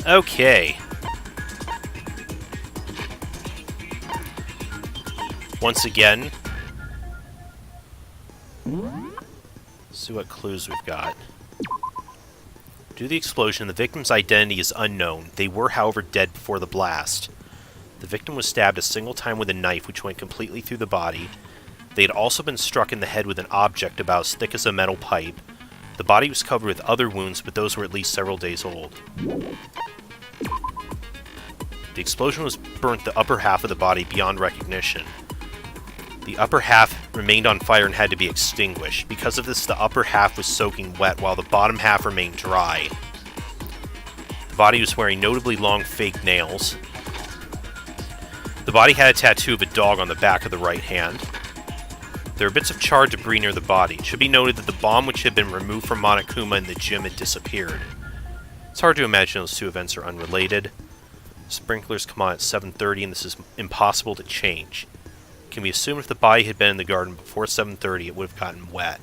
Okay. Once again, see what clues we've got. Due to the explosion, the victim's identity is unknown. They were, however, dead before the blast. The victim was stabbed a single time with a knife, which went completely through the body. They had also been struck in the head with an object about as thick as a metal pipe. The body was covered with other wounds, but those were at least several days old. The explosion was burnt the upper half of the body beyond recognition. The upper half remained on fire and had to be extinguished. Because of this, the upper half was soaking wet, while the bottom half remained dry. The body was wearing notably long fake nails. The body had a tattoo of a dog on the back of the right hand. There were bits of charred debris near the body. It should be noted that the bomb which had been removed from Monokuma in the gym had disappeared. It's hard to imagine those two events are unrelated. Sprinklers come on at 7:30, and this is impossible to change. Can we assume if the body had been in the garden before 7:30, it would have gotten wet?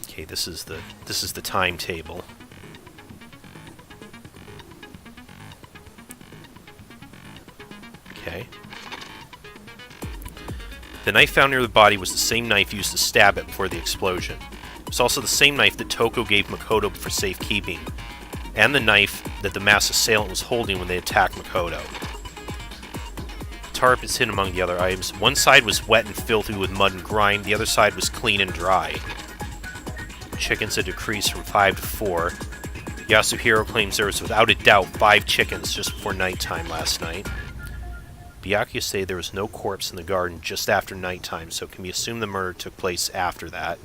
Okay, this is the timetable. Okay. The knife found near the body was the same knife used to stab it before the explosion. It was also the same knife that Toko gave Makoto for safekeeping, and the knife that the mass assailant was holding when they attacked Makoto. Tarp is hidden among the other items. One side was wet and filthy with mud and grime, the other side was clean and dry. Chickens had decreased from 5 to 4. Yasuhiro claims there was without a doubt 5 chickens just before nighttime last night. Byakuya say there was no corpse in the garden just after nighttime, so can we assume the murder took place after that?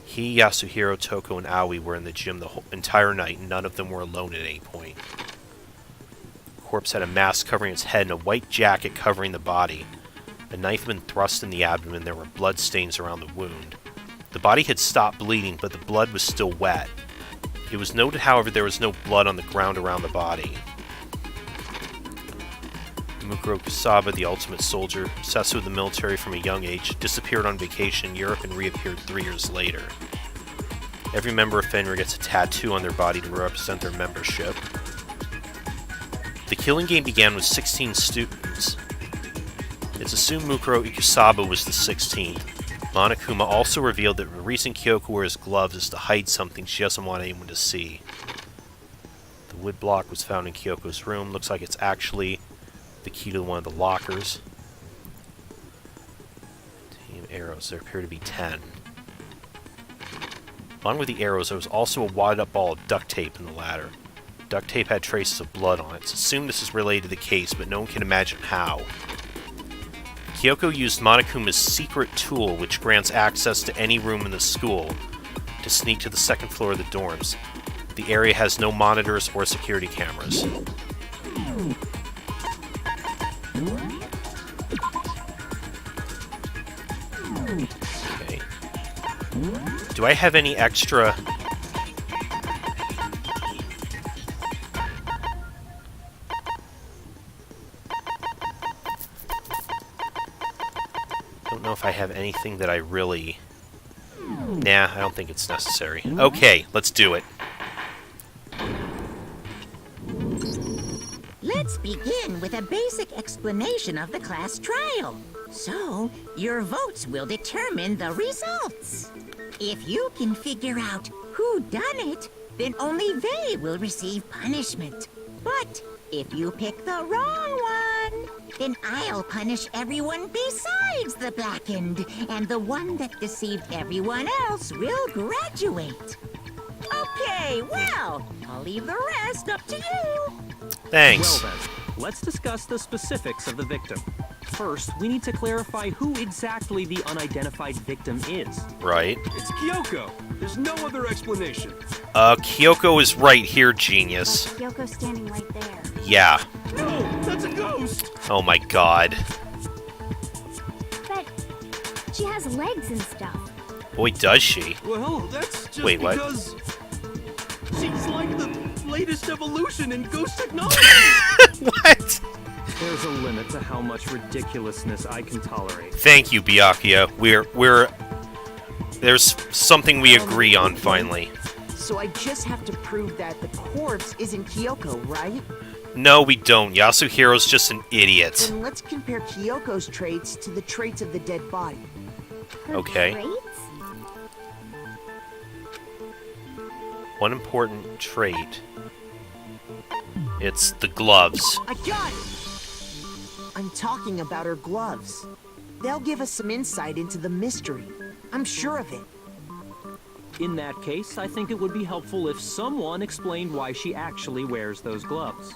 He, Yasuhiro, Toko, and Aoi were in the gym the whole entire night, and none of them were alone at any point. The corpse had a mask covering its head and a white jacket covering the body. A knife had been thrust in the abdomen. There were blood stains around the wound. The body had stopped bleeding, but the blood was still wet. It was noted, however, there was no blood on the ground around the body. Mukuro Kusaba, the ultimate soldier, obsessed with the military from a young age, disappeared on vacation in Europe and reappeared 3 years later. Every member of Fenrir gets a tattoo on their body to represent their membership. The killing game began with 16 students. It's assumed Mukuro Ikusaba was the 16th. Monokuma also revealed that the reason Kyoko wears gloves is to hide something she doesn't want anyone to see. The wood block was found in Kyoko's room. Looks like it's actually the key to one of the lockers. Team arrows. There appear to be 10. Along with the arrows, there was also a wadded up ball of duct tape in the ladder. Duct tape had traces of blood on it. It's assumed this is related to the case, but no one can imagine how. Kyoko used Monokuma's secret tool, which grants access to any room in the school, to sneak to the second floor of the dorms. The area has no monitors or security cameras. Okay. Do I have any extra... don't know if I have anything that I really... Nah, I don't think it's necessary. Okay, let's do it. Let's begin with a basic explanation of the class trial. So, your votes will determine the results. If you can figure out who done it, then only they will receive punishment. But if you pick the wrong one, then I'll punish everyone besides the blackened, and the one that deceived everyone else will graduate. Okay, well, I'll leave the rest up to you. Thanks. Well then, let's discuss the specifics of the victim. First, we need to clarify who exactly the unidentified victim is. Right. It's Kyoko. There's no other explanation. Kyoko is right here, genius. Kyoko's standing right there. Yeah. No, that's a ghost. Oh my god. But she has legs and stuff. Boy, does she. Well, that's just Wait, what? because she's like the latest evolution in ghost technology. What? There's a limit to how much ridiculousness I can tolerate. Thank you, Byakuya. We're... There's something we agree on, finally. So I just have to prove that the corpse isn't Kyoko, right? No, we don't. Yasuhiro's just an idiot. Then let's compare Kyoko's traits to the traits of the dead body. Her Okay. traits? One important trait. It's the gloves. I got it! I'm talking about her gloves. They'll give us some insight into the mystery. I'm sure of it. In that case, I think it would be helpful if someone explained why she actually wears those gloves.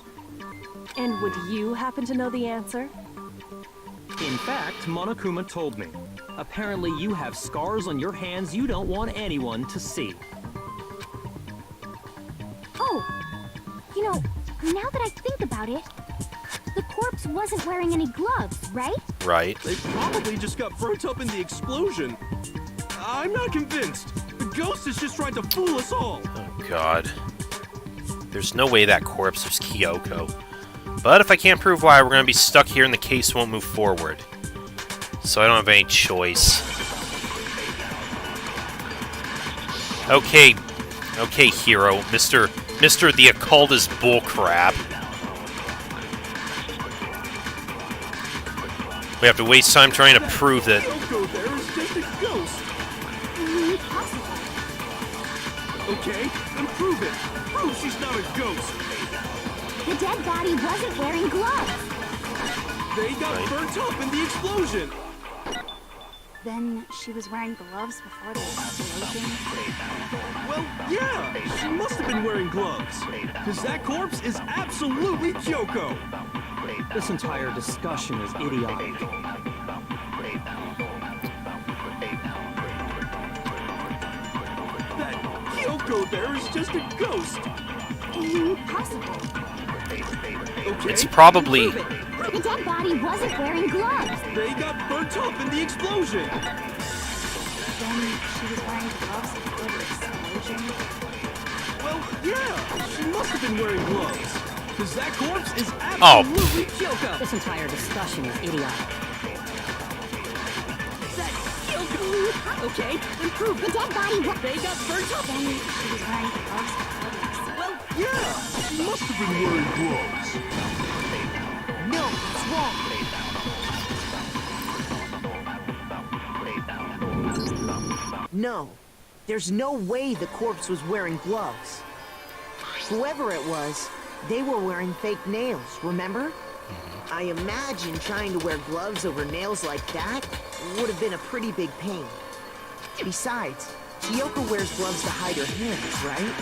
And would you happen to know the answer? In fact, Monokuma told me. Apparently you have scars on your hands you don't want anyone to see. Oh, you know, now that I think about it, the corpse wasn't wearing any gloves, right? Right. They probably just got burnt up in the explosion. I'm not convinced. The ghost is just trying to fool us all. Oh, God. There's no way that corpse was Kyoko. But if I can't prove why, we're going to be stuck here and the case won't move forward. So I don't have any choice. Okay. Okay, hero. Mr. The occult is bullcrap. We have to waste time trying to prove that... Kyoko there is just a ghost. Possible. Okay, then prove it. Prove she's not a ghost. The dead body wasn't wearing gloves. They got Right. burnt up in the explosion. Then she was wearing gloves before the explosion. Well, yeah, she must have been wearing gloves. Because that corpse is absolutely Kyoko. This entire discussion is idiotic. That Kyoko there is just a ghost. Possible. Okay, It's probably... then prove it. The dead body wasn't wearing gloves. They got burnt up in the explosion. Then she was wearing gloves before the explosion. Well, yeah, she must have been wearing gloves. Because that corpse is Oh. absolutely Kyoko. This entire discussion is idiotic. That Kyoko. Okay, then prove The it. dead body was... They got burnt up. Then she was wearing gloves before the explosion. Well, yeah, she must have been wearing gloves. No, it's wrong. No, there's no way the corpse was wearing gloves. Whoever it was, they were wearing fake nails, remember? I imagine trying to wear gloves over nails like that would have been a pretty big pain. Besides, Kyoko wears gloves to hide her hands, right?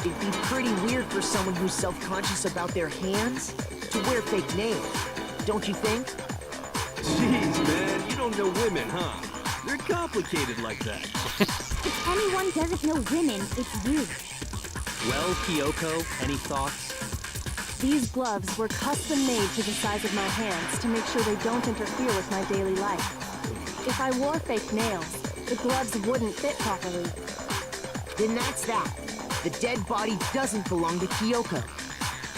It'd be pretty weird for someone who's self-conscious about their hands to wear fake nails, don't you think? Jeez, man, you don't know women, huh? They're complicated like that. If anyone doesn't know women, it's you. Well, Kyoko, any thoughts? These gloves were custom made to the size of my hands to make sure they don't interfere with my daily life. If I wore fake nails, the gloves wouldn't fit properly. Then that's that. The dead body doesn't belong to Kyoko.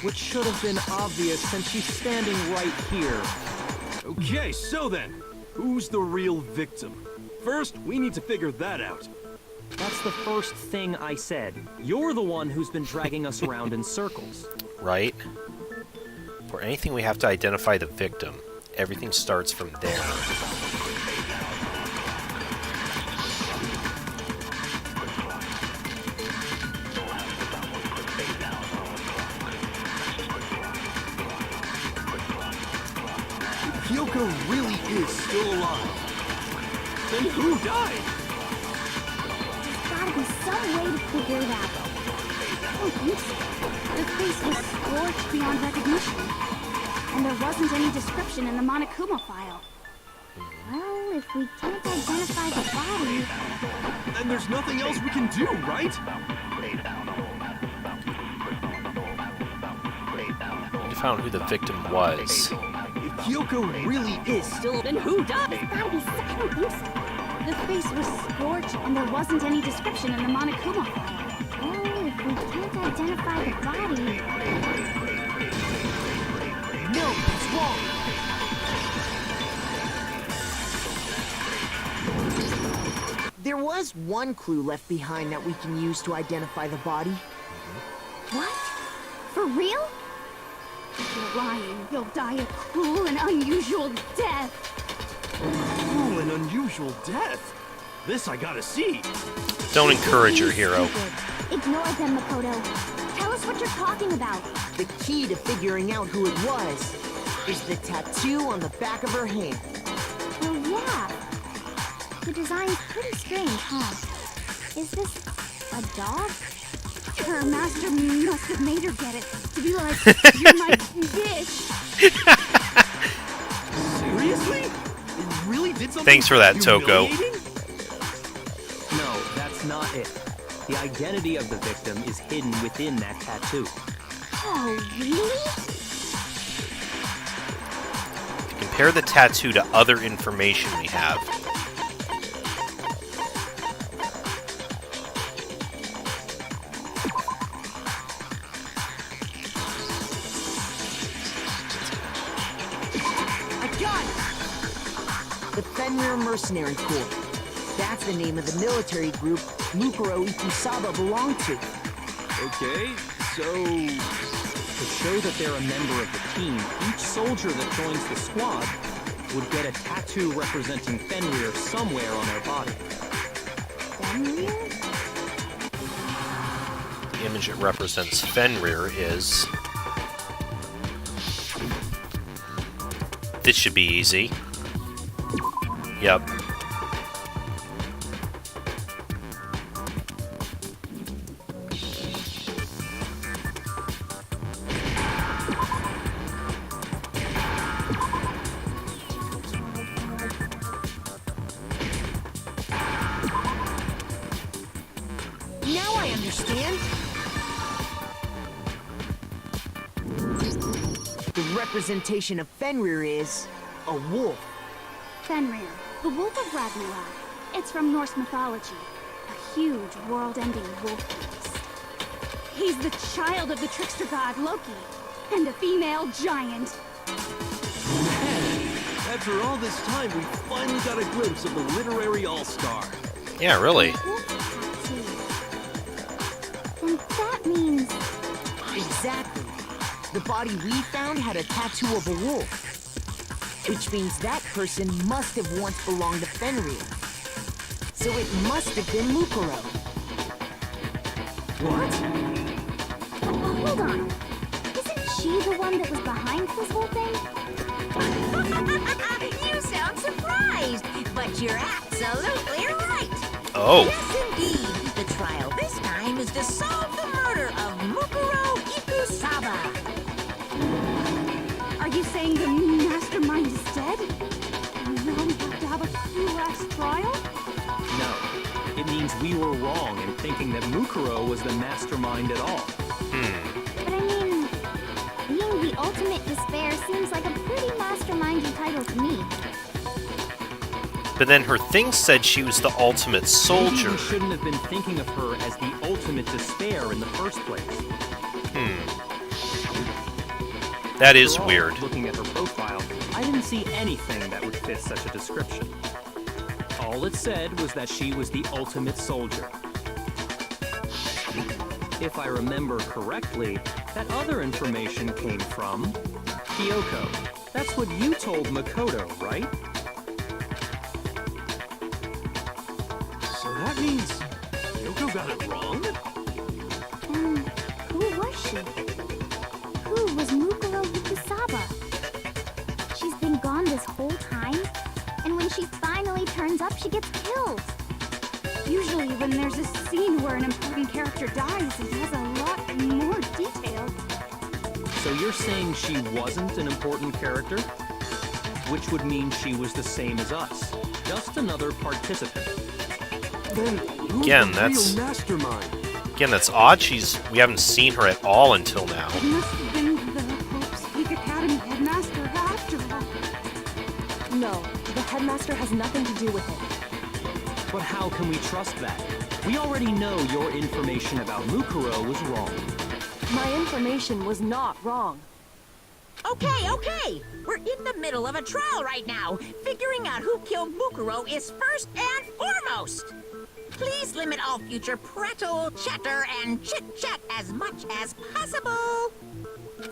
Which should have been obvious since she's standing right here. Okay, so then, who's the real victim? First, we need to figure that out. That's the first thing I said. You're the one who's been dragging us around in circles. Right? For anything, we have to identify the victim. Everything starts from there. Kyoko really is still alive. Then who died? There's gotta be some way to figure it out. I don't think so. The face was scorched beyond recognition. And there wasn't any description in the Monokuma file. Well, if we can't identify the body... Then there's nothing else we can do, right? We found who the victim was. If Kyoko really is still... Then who died? There's gotta be some... I don't think so. The face was scorched and there wasn't any description in the Monokuma file. Well, if we can't identify the body... No, it's wrong. There was was one clue left behind that we can use to identify the body. What? For real? If you're lying, you'll die a cruel and unusual death. Cruel and unusual death. This I gotta see. Don't encourage your hero. Ignore them, Makoto. Tell us what you're talking about. The key to figuring out who it was is the tattoo on the back of her hand. Oh, yeah. The design's pretty strange, huh? Is this a dog? Her master must have made her get it to be like, you're my dish. Seriously? It really did something Thanks for that, Toko. humiliating? No, that's not it. The identity of the victim is hidden within that tattoo. Oh, really? Compare the tattoo to other information we have. I got it! The Fenrir Mercenary Corps. That's the name of the military group Mukuro Ikusaba belonged to. Okay, so... To show that they're a member of the team, each soldier that joins the squad would get a tattoo representing Fenrir somewhere on their body. Fenrir? The image that represents Fenrir is... This should be easy. Yep. Now I understand. The representation of Fenrir is a wolf. Fenrir, the Wolf of Ragnarok. It's from Norse mythology. A huge, world-ending wolf beast. He's the child of the trickster god Loki, and a female giant. After all this time, we finally got a glimpse of the literary all-star. Yeah, really. Wolf tattoo. And that means... Exactly. The body we found had a tattoo of a wolf. Which means that person must have once belonged to Fenrir. So it must have been Mukuro. What? Hold on. Isn't she the one that was behind this whole thing? You sound surprised, but you're absolutely right. Oh. Yes, indeed. The trial this time is to solve the murder of Mukuro Ikusaba. Are you saying the mastermind is dead? And now we have to have a last trial? No. It means we were wrong in thinking that Mukuro was the mastermind at all. But I mean, being the ultimate despair seems like a pretty mastermindy title to me. But then her thing said she was the ultimate Maybe soldier. we shouldn't have been thinking of her as the ultimate despair in the first place. That is After all, weird. Looking at her profile, I didn't see anything that would fit such a description. All it said was that she was the ultimate soldier. If I remember correctly, that other information came from Kyoko. That's what you told Makoto, right? So that means Yoko got it wrong? And who was she? Who was Mukuro Ikusaba? She's been gone this whole time, and when she finally turns up, she gets killed. Usually when there's a scene where an important character dies, it has a lot more detail. So you're saying she wasn't an important character? Which would mean she was the same as us. Just another participant. Then who's Again, the that's- real mastermind? Again, that's odd. We haven't seen her at all until now. It must have been the Hope's Peak Academy headmaster after all. No, the headmaster has nothing to do with it. But how can we trust that? We already know your information about Mukuro was wrong. My information was not wrong. Okay. We're in the middle of a trial right now. Figuring out who killed Mukuro is first and foremost. Please limit all future prattle, chatter, and chit-chat as much as possible.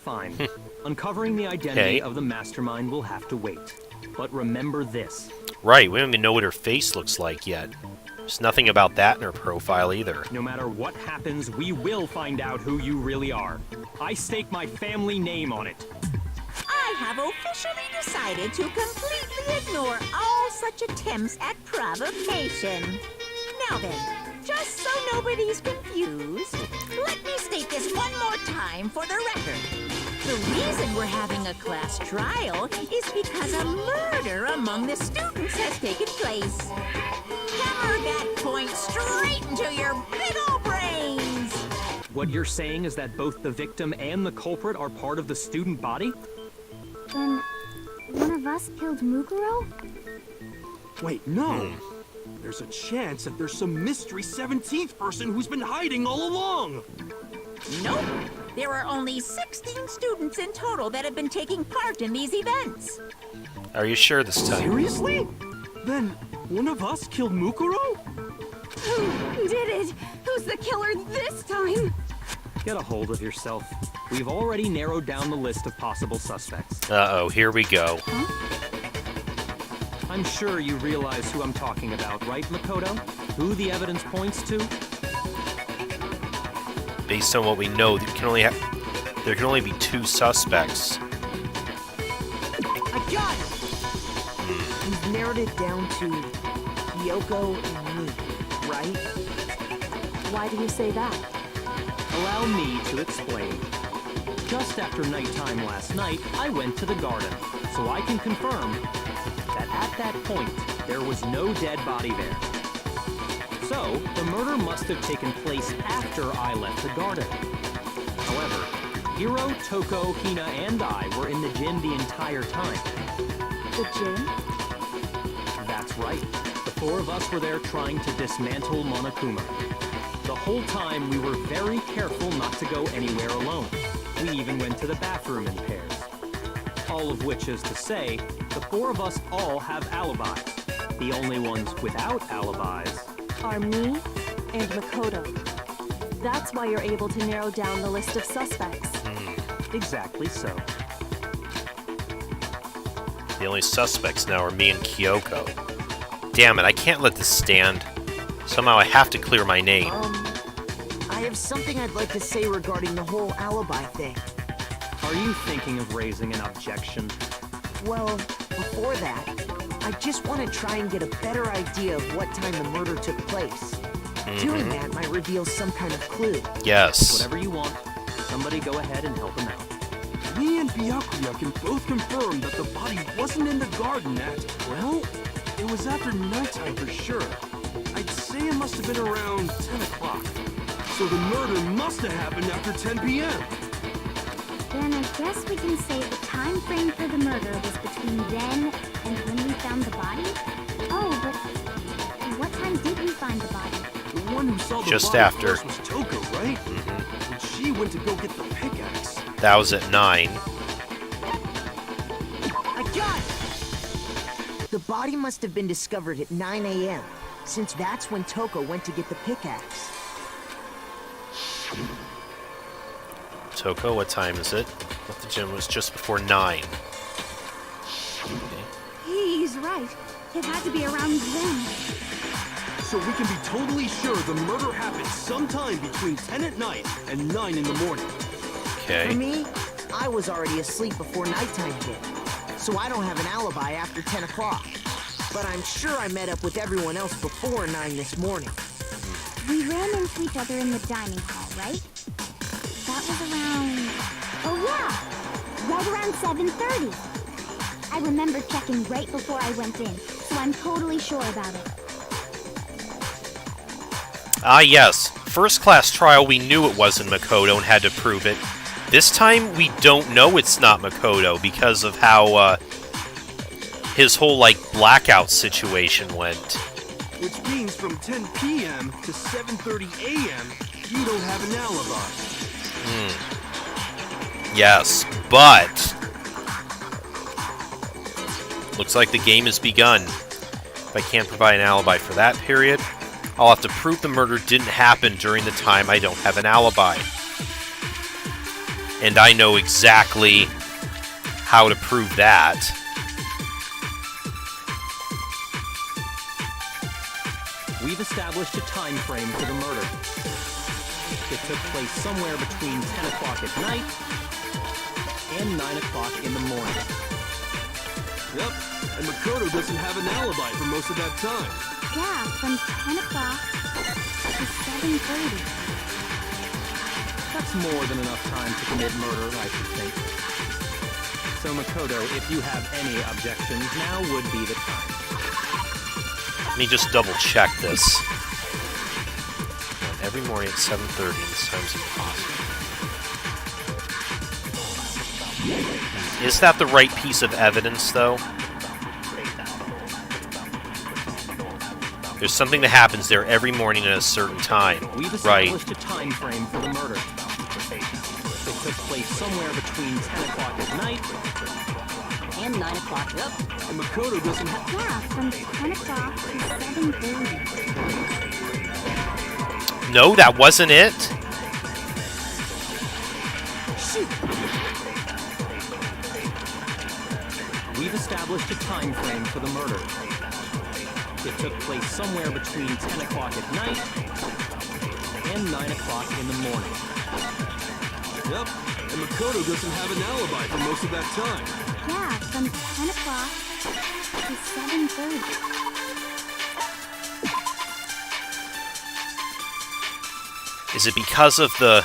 Fine. Uncovering the identity of the mastermind will have to wait. But remember this. Right, we don't even know what her face looks like yet. There's nothing about that in her profile either. No matter what happens, we will find out who you really are. I stake my family name on it. I have officially decided to completely ignore all such attempts at provocation. Now then, just so nobody's confused, let me state this one more time for the record. The reason we're having a class trial is because a murder among the students has taken place. Hammer that point straight into your big ol' brains! What you're saying is that both the victim and the culprit are part of the student body? Then, one of us killed Mukuro? Wait, no. There's a chance that there's some mystery 17th person who's been hiding all along. Nope. There are only 16 students in total that have been taking part in these events. Are you sure this time? Seriously? Then one of us killed Mukuro? Who did it? Who's the killer this time? Get a hold of yourself. We've already narrowed down the list of possible suspects. Uh-oh, here we go. I'm sure you realize who I'm talking about, right, Makoto? Who the evidence points to? Based on what we know, there can only be 2 suspects. I got it! You've narrowed it down to Kyoko and me, right? Why do you say that? Allow me to explain. Just after nighttime last night, I went to the garden, so I can confirm that at that point, there was no dead body there. So, the murder must have taken place after I left the garden. However, Hiro, Toko, Hina, and I were in the gym the entire time. The gym? That's right. The 4 of us were there trying to dismantle Monokuma. The whole time, we were very careful not to go anywhere alone. We even went to the bathroom in pairs. All of which is to say, the 4 of us all have alibis. The only ones without alibis Are me and Makoto. That's why you're able to narrow down the list of suspects. exactly so. The only suspects now are me and Kyoko. Damn it, I can't let this stand. Somehow I have to clear my name. I have something I'd like to say regarding the whole alibi thing. Are you thinking of raising an objection? Well, before that, I just want to try and get a better idea of what time the murder took place. Doing that might reveal some kind of clue. Yes. Whatever you want. Somebody go ahead and help him out. Me and Byakuya can both confirm that the body wasn't in the garden at, well, it was after nighttime for sure. I'd say it must have been around 10 o'clock. So the murder must have happened after 10 p.m. Then I guess we can say the time frame for the murder was between then and when we found the body? Oh, but what time did we find the body? The one who saw the Just body after. first was Toko, right? And she went to go get the pickaxe. That was at 9. I got it! The body must have been discovered at 9 a.m., since that's when Toko went to get the pickaxe. Toko, what time is it? At the gym was just before 9. Okay. He's right. It had to be around then. So we can be totally sure the murder happened sometime between 10 at night and 9 in the morning. For Okay. me, I was already asleep before nighttime hit, so I don't have an alibi after 10 o'clock. But I'm sure I met up with everyone else before 9 this morning. We ran into each other in the dining hall, right? That was around... Oh yeah! Right around 7:30. I remember checking right before I went in, so I'm totally sure about it. Ah, yes. First class trial, we knew it wasn't Makoto and had to prove it. This time, we don't know it's not Makoto because of how, his whole, like, blackout situation went. Which means from 10 p.m. to 7:30 a.m., you don't have an alibi. Yes, but... looks like the game has begun. If I can't provide an alibi for that period, I'll have to prove the murder didn't happen during the time I don't have an alibi. And I know exactly how to prove that. We've established a time frame for the murder. It took place somewhere between 10 o'clock at night and 9 o'clock in the morning. Yep, and Makoto doesn't have an alibi for most of that time. Yeah, from 10 o'clock to 7:30. That's more than enough time to commit murder, I should think. So Makoto, if you have any objections, now would be the time. Let me just double check this. Every morning at 7:30, and this time's impossible. Is that the right piece of evidence, though? There's something that happens there every morning at a certain time. We've Right. established a time frame for the murder. It took place somewhere between 10 o'clock at night and 9 o'clock. Yep. And Makoto doesn't have... Yeah, from 10 o'clock to 7:30. No, that wasn't it. We've established a time frame for the murder. It took place somewhere between 10 o'clock at night and 9 o'clock in the morning. Yep, and Makoto doesn't have an alibi for most of that time. Yeah, from 10 o'clock to 7:30. Is it because of the...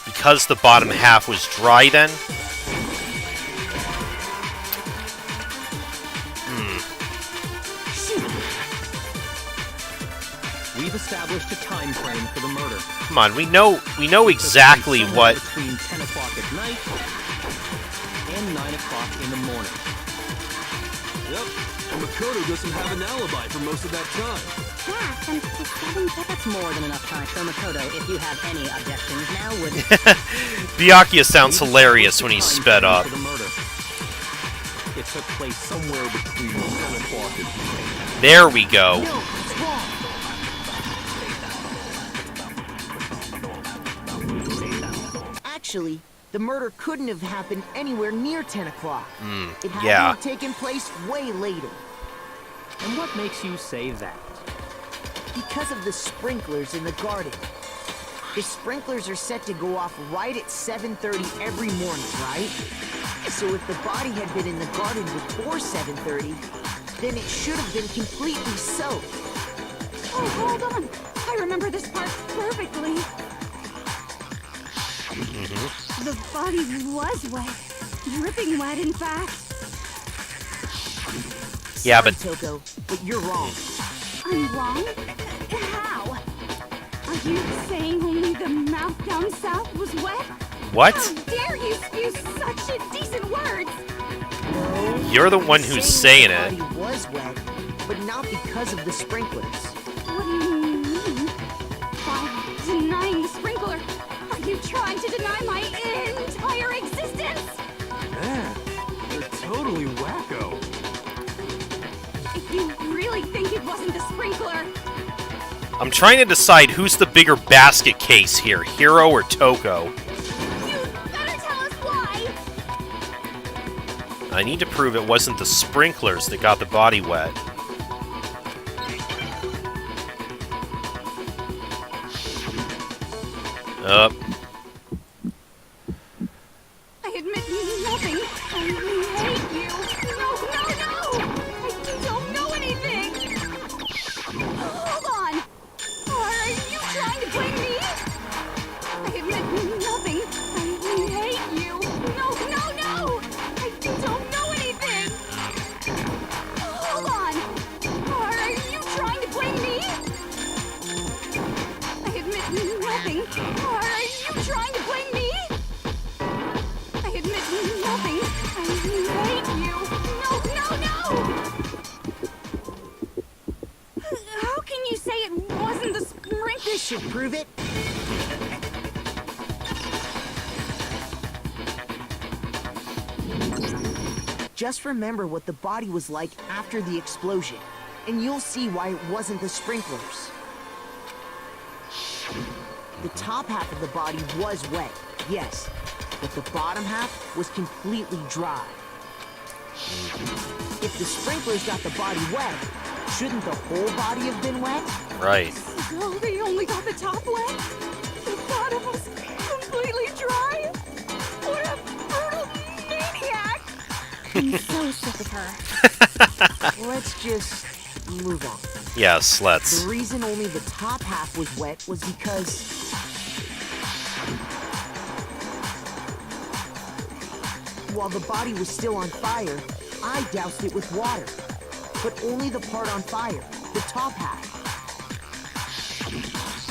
Because the bottom half was dry, then? We've established a time frame for the murder. Come on, we know exactly what... Between 10 o'clock at night and 9 o'clock in the morning. Yep, and Makoto doesn't have an alibi for most of that time. Yeah, from 7:30. That's more than enough time. So Makoto, if you have any objections, now would... Byakuya sounds hilarious when he's sped up. For the murder. It took place somewhere between 10 o'clock and... There we go. No, it's wrong. Actually, the murder couldn't have happened anywhere near 10 o'clock. It had to yeah. have taken place way later. And what makes you say that? Because of the sprinklers in the garden. The sprinklers are set to go off right at 7:30 every morning, right? So if the body had been in the garden before 7:30, then it should have been completely soaked. Oh, hold on. I remember this part perfectly. The body was wet. Dripping wet, in fact. Yeah, Sorry, but... Toko, but you're wrong. I'm wrong? How? Are you saying only the mouth down south was wet? What? How dare you spew such indecent words? No, You're the one who's saying it. The body was wet, but not because of the sprinklers. What do you mean? By denying the sprinkler, are you trying to deny my entire existence? Man, they're totally wacko. If you really think it wasn't the sprinkler, I'm trying to decide who's the bigger basket case here, Hiro or Toko. you better tell us why! I need to prove it wasn't the sprinklers that got the body wet. Up. I admit nothing. I hate you. No, no, no! I don't know anything! Hold on! Are you trying to blame me? I admit nothing. I hate you. No, no, no! I don't know anything! Hold on! Are you trying to blame me? I admit nothing. Are you trying to blame me? I admit nothing. I hate you. No, no, no! How can you say it wasn't the sprinkler? This should prove it. Just remember what the body was like after the explosion, and you'll see why it wasn't the sprinklers. The top half of the body was wet, yes, but the bottom half was completely dry. If the sprinklers got the body wet, shouldn't the whole body have been wet? Right. No, they only got the top wet. The bottom was completely dry. What a brutal maniac! I'm so sick of her. Let's just move on. Yes, let's. The reason only the top half was wet was because... while the body was still on fire, I doused it with water. But only the part on fire, the top half.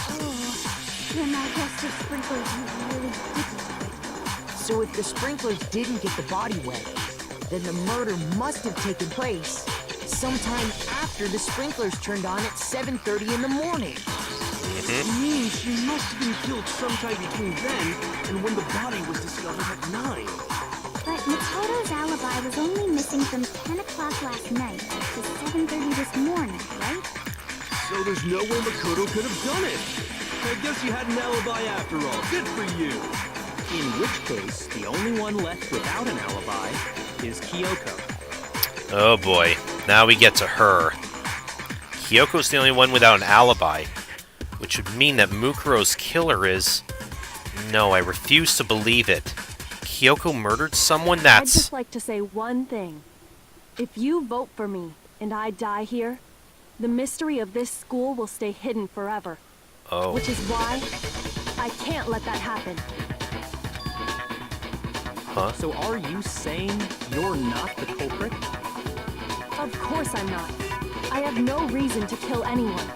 Oh, then I guess the sprinklers really didn't do it. So if the sprinklers didn't get the body wet, then the murder must have taken place sometime after the sprinklers turned on at 7:30 in the morning. It means she must have been killed sometime between then and when the body was discovered at 9. But Makoto's alibi was only missing from 10 o'clock last night to 7:30 this morning, right? So there's no way Makoto could have done it. I guess you had an alibi after all. Good for you. In which case, the only one left without an alibi is Kyoko. Oh boy. Now we get to her. Kyoko's the only one without an alibi, which would mean that Mukuro's killer is... No, I refuse to believe it. Kyoko murdered someone? I'd That's... just like to say one thing. If you vote for me and I die here, the mystery of this school will stay hidden forever. Oh. Which is why I can't let that happen. Huh? So are you saying you're not the culprit? Of course I'm not. I have no reason to kill anyone.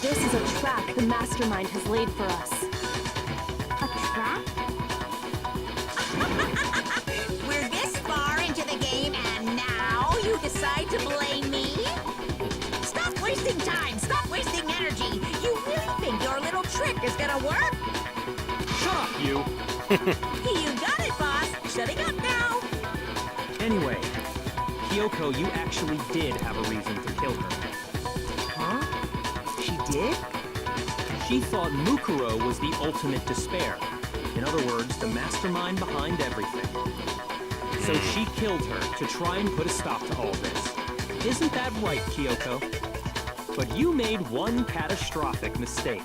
This is a trap the mastermind has laid for us. A trap? We're this far into the game, and now you decide to blame me? Stop wasting time! Stop wasting energy! You really think your little trick is gonna work? Shut up, you! You got it, boss! Shutting up now! Anyway, Kyoko, you actually did have a reason to kill her. Huh? She did? She thought Mukuro was the ultimate despair. In other words, the mastermind behind everything. So she killed her to try and put a stop to all this. Isn't that right, Kyoko? But you made one catastrophic mistake.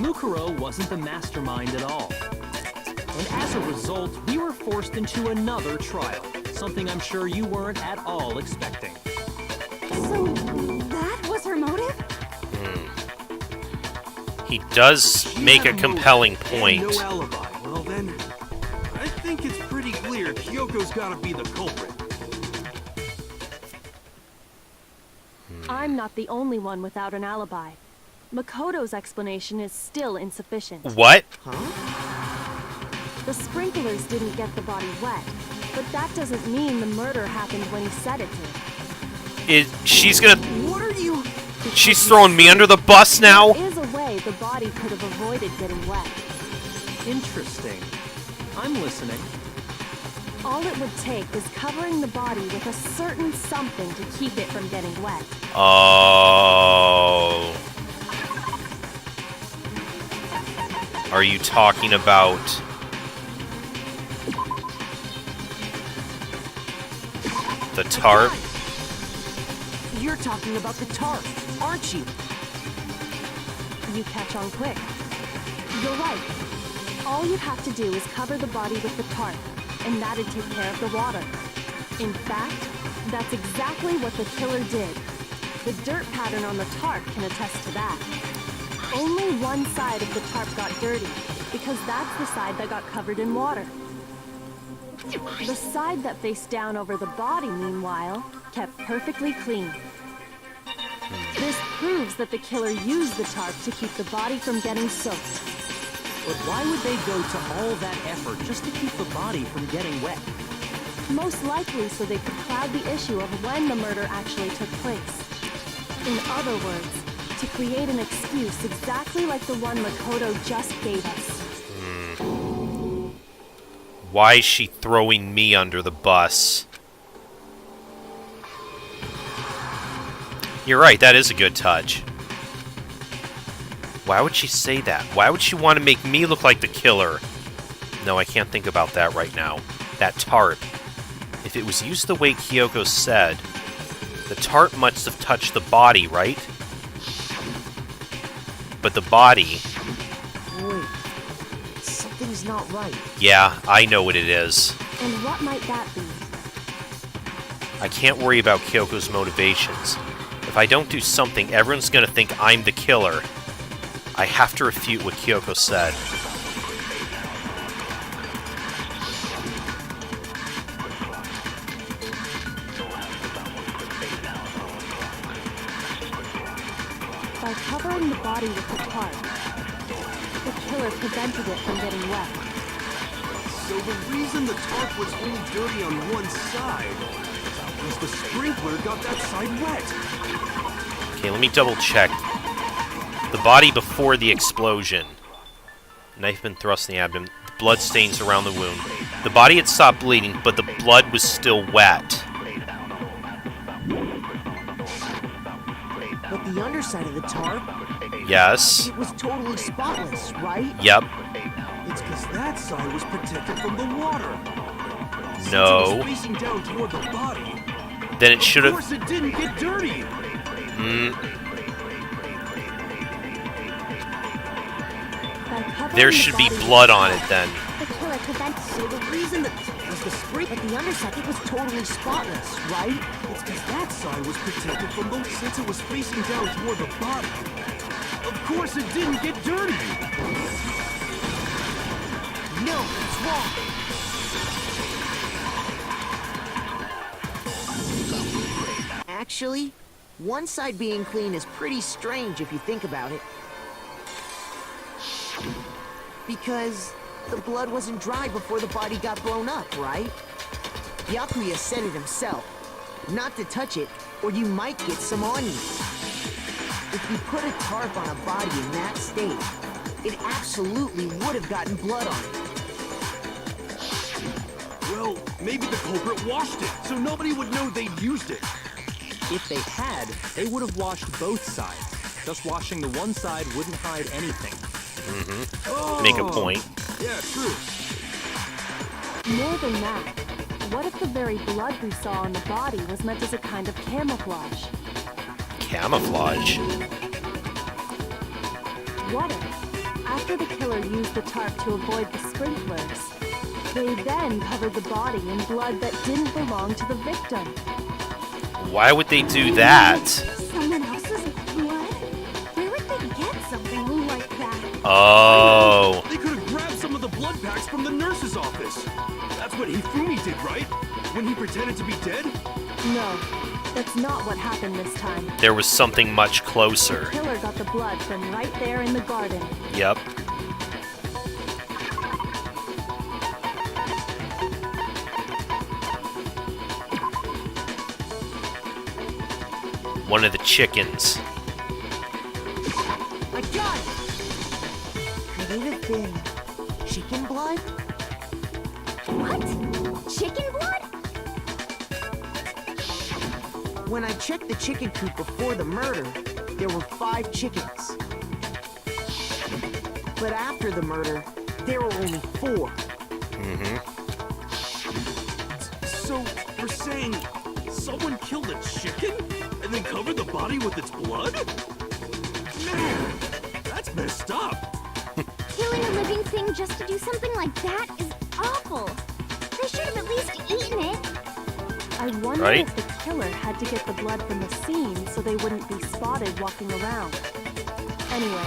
Mukuro wasn't the mastermind at all. And as a result, we were forced into another trial, something I'm sure you weren't at all expecting. So that was her motive? He does make a compelling And point. no alibi. Well then, I think it's pretty clear Kyoko's gotta be the culprit. I'm not the only one without an alibi. Makoto's explanation is still insufficient. What? The sprinklers didn't get the body wet, but that doesn't mean the murder happened when he said it did. She's gonna... What are you... She's throwing me under the bus now? There is a way the body could have avoided getting wet. Interesting. I'm listening. All it would take is covering the body with a certain something to keep it from getting wet. Oh... Are you talking about... the tarp? You're talking about the tarp, aren't you? You catch on quick. You're right. All you'd have to do is cover the body with the tarp, and that'd take care of the water. In fact, that's exactly what the killer did. The dirt pattern on the tarp can attest to that. Only one side of the tarp got dirty, because that's the side that got covered in water. The side that faced down over the body, meanwhile, kept perfectly clean. This proves that the killer used the tarp to keep the body from getting soaked. But why would they go to all that effort just to keep the body from getting wet? Most likely so they could cloud the issue of when the murder actually took place. In other words, to create an excuse exactly like the one Makoto just gave us. Why is she throwing me under the bus? You're right, that is a good touch. Why would she say that? Why would she want to make me look like the killer? No, I can't think about that right now. That tarp. If it was used the way Kyoko said, the tarp must have touched the body, right? But the body... Wait, something's not right. Yeah, I know what it is. And what might that be? I can't worry about Kyoko's motivations. If I don't do something, everyone's gonna think I'm the killer. I have to refute what Kyoko said. By covering the body with the tarp, the killer prevented it from getting wet. So the reason the tarp was only dirty on one side was the sprinkler got that side wet. Okay, let me double check. The body before the explosion. Knife been thrust in the abdomen. Blood stains around the wound. The body had stopped bleeding, but the blood was still wet. But the underside of the tarp, Yes. it was totally spotless, right? Yep. It's because that side was protected from the water. Since it No. was facing down toward the body, Then it should of have... course it didn't get dirty. By covering There the should be body with blood the on it tarp, then. The killer prevented So the reason that was the spring, but the underside, it was totally spotless, right? It's because that side was protected from the... Since it was facing down toward the body, of course it didn't get dirty. No, it's wrong. Actually, one side being clean is pretty strange if you think about it. Because the blood wasn't dry before the body got blown up, right? Yakuya said it himself. Not to touch it, or you might get some on you. If you put a tarp on a body in that state, it absolutely would have gotten blood on it. Well, maybe the culprit washed it, so nobody would know they'd used it. If they had, they would have washed both sides. Just washing the one side wouldn't hide anything. Oh, Make a point. Yeah, true. More than that, what if the very blood we saw on the body was meant as a kind of camouflage? Camouflage? What if, after the killer used the tarp to avoid the sprinklers, they then covered the body in blood that didn't belong to the victim? Why would they do that? someone else's blood. Where would they get something like that? Oh. They could have grabbed some of the blood packs from the nurse's office. That's what Hifumi did, right? When he pretended to be dead? No, that's not what happened this time. There was something much closer. The killer got the blood from right there in the garden. Yep. One of the chickens. I got it! Could it have been chicken blood? What? Chicken blood? When I checked the chicken coop before the murder, there were 5 chickens. But after the murder, there were only 4. So, we're saying someone killed a chicken and then covered the body with its blood? Man, that's messed up. Killing a living thing just to do something like that is awful. They should have at least eaten it. I wonder Right? if the killer had to get the blood from the scene so they wouldn't be spotted walking around. Anyway,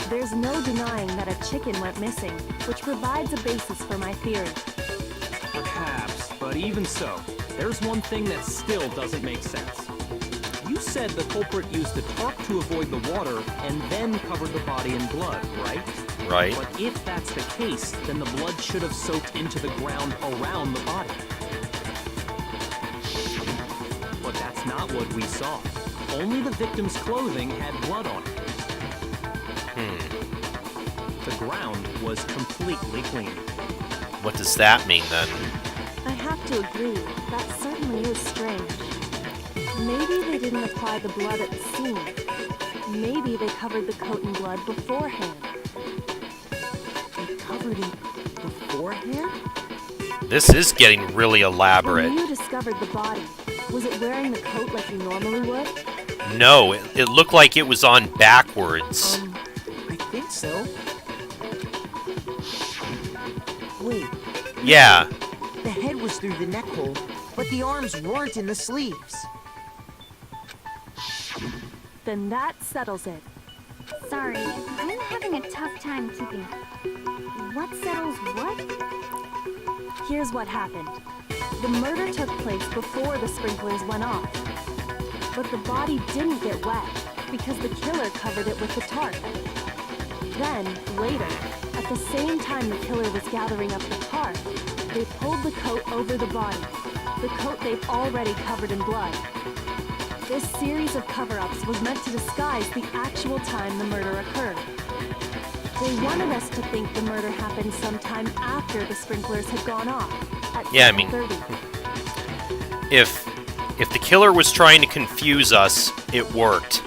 there's no denying that a chicken went missing, which provides a basis for my theory. Perhaps, but even so, there's one thing that still doesn't make sense. You said the culprit used the tarp to avoid the water and then covered the body in blood, right? Right? But if that's the case, then the blood should have soaked into the ground around the body. But that's not what we saw. Only the victim's clothing had blood on it. The ground was completely clean. What does that mean then? I have to agree, that certainly is strange. Maybe they didn't apply the blood at the scene. Maybe they covered the coat in blood beforehand. They covered it beforehand? This is getting really elaborate. When you discovered the body, was it wearing the coat like you normally would? No, it looked like it was on backwards. I think so. Wait, Yeah. the head was through the neck hole, but the arms weren't in the sleeves. Then that settles it. Sorry, I'm having a tough time keeping up. What settles what? Here's what happened. The murder took place before the sprinklers went off. But the body didn't get wet because the killer covered it with the tarp. Then, later, at the same time the killer was gathering up the tarp, they pulled the coat over the body, the coat they'd already covered in blood. This series of cover-ups was meant to disguise the actual time the murder occurred. They wanted us to think the murder happened sometime after the sprinklers had gone off, at Yeah, I mean, 7:30. If the killer was trying to confuse us, it worked.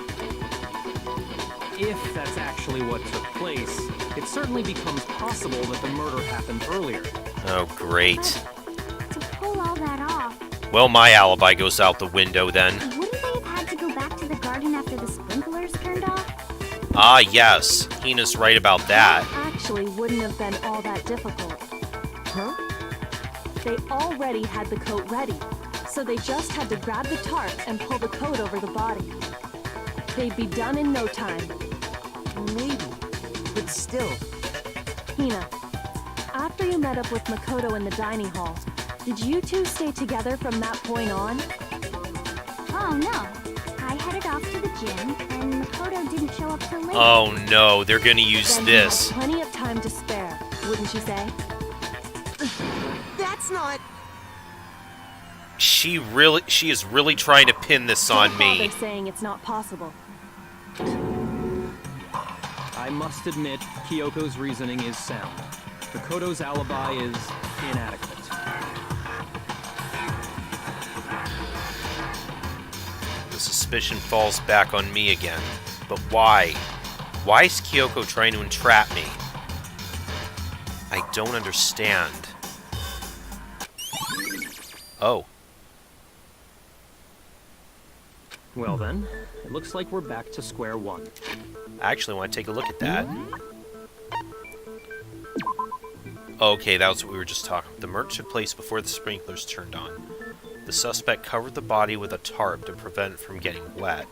If that's actually what took place, it certainly becomes possible that the murder happened earlier. Oh, great. To pull all that off, Well, my alibi goes out the window then. wouldn't they have had to go back to the garden after the sprinklers turned off? Ah, yes. Hina's right about that. Actually wouldn't have been all that difficult. Huh? They already had the coat ready, so they just had to grab the tarp and pull the coat over the body. They'd be done in no time. Maybe, but still. Hina, after you met up with Makoto in the dining hall, did you two stay together from that point on? Oh no. I headed off to the gym, and Makoto didn't show up till later. Oh no, they're gonna use Then this. you had plenty of time to spare, wouldn't you say? That's not... She is really trying to pin this on Don't me. bother saying it's not possible. I must admit, Kyoko's reasoning is sound. Makoto's alibi is inadequate. The suspicion falls back on me again. But why? Why is Kyoko trying to entrap me? I don't understand. Oh. Well then, it looks like we're back to square one. I actually want to take a look at that. Okay, that was what we were just talking about. The murder took place before the sprinklers turned on. The suspect covered the body with a tarp to prevent it from getting wet.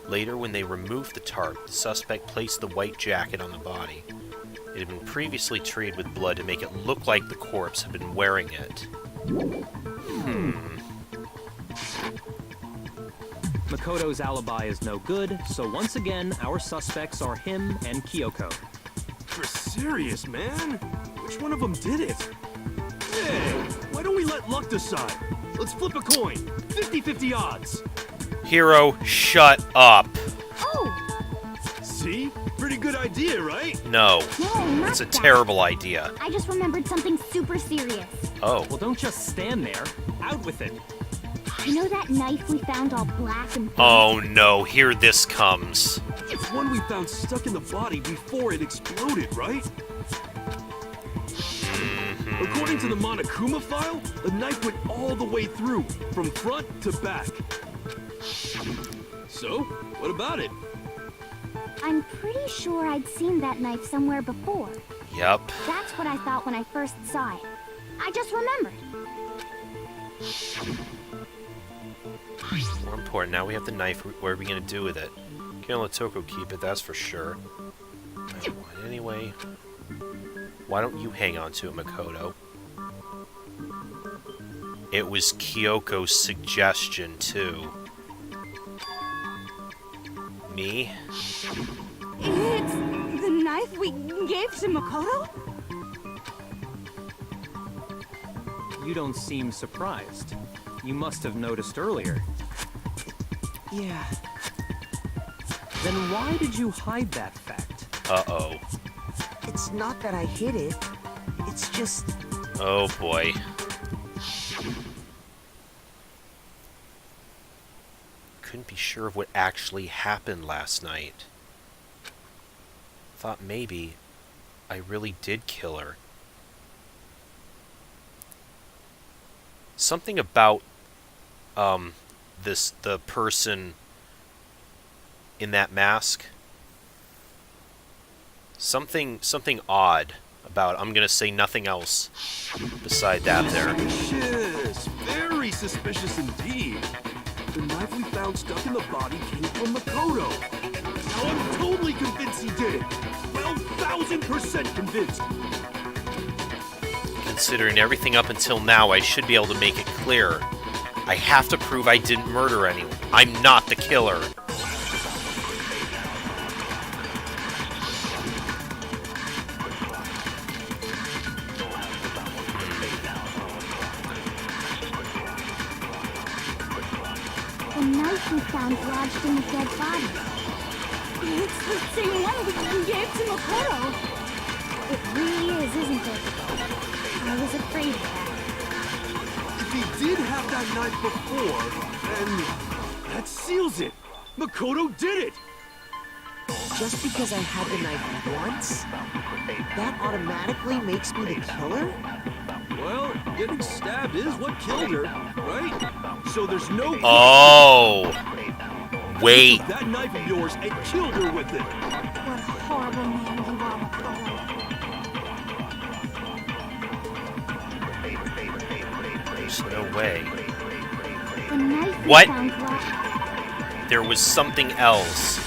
Later, when they removed the tarp, the suspect placed the white jacket on the body. It had been previously treated with blood to make it look like the corpse had been wearing it. Makoto's alibi is no good, so once again, our suspects are him and Kyoko. You're serious, man? Which one of them did it? Hey, why don't we let luck decide? Let's flip a coin. 50-50 odds. Hero, shut up. Oh! See? Pretty good idea, right? No, No, not it's a that. terrible idea. I just remembered something super serious. Oh, Well, don't just stand there. Out with it. You know that knife we found all black and oh no, here this comes. It's one we found stuck in the body before it exploded, right? According to the Monokuma file, the knife went all the way through, from front to back. So, what about it? I'm pretty sure I'd seen that knife somewhere before. Yep. That's what I thought when I first saw it. I just remembered. More important, now we have the knife. What are we gonna do with it? Can't let Toko keep it, that's for sure. I want it anyway. Why don't you hang on to it, Makoto? It was Kyoko's suggestion, too. Me? It's the knife we gave to Makoto? You don't seem surprised. You must have noticed earlier. Yeah. Then why did you hide that fact? Uh-oh. It's not that I hid it. It's just... Oh boy. couldn't be sure of what actually happened last night. Thought maybe I really did kill her. Something about the person in that mask. Something odd about it. I'm gonna say nothing else beside that there. Suspicious. Very suspicious indeed. The knife we found stuck in the body came from Makoto. Now I'm totally convinced he did it. 12,000% convinced. Considering everything up until now, I should be able to make it clear. I have to prove I didn't murder anyone. I'm not the killer. The knife we found lodged in the dead body. It's the same one we gave to Makoto. It really is, isn't it? I was afraid of that. If he did have that knife before, then that seals it. Makoto did it. Just because I had the knife once, that automatically makes me the killer? Well, getting stabbed is what killed her, right? So there's no... Oh! Wait. You took that knife of yours and killed her with it. What a horrible man you are, Makoto. There's no way. The knife we What? found lodged... There was something else.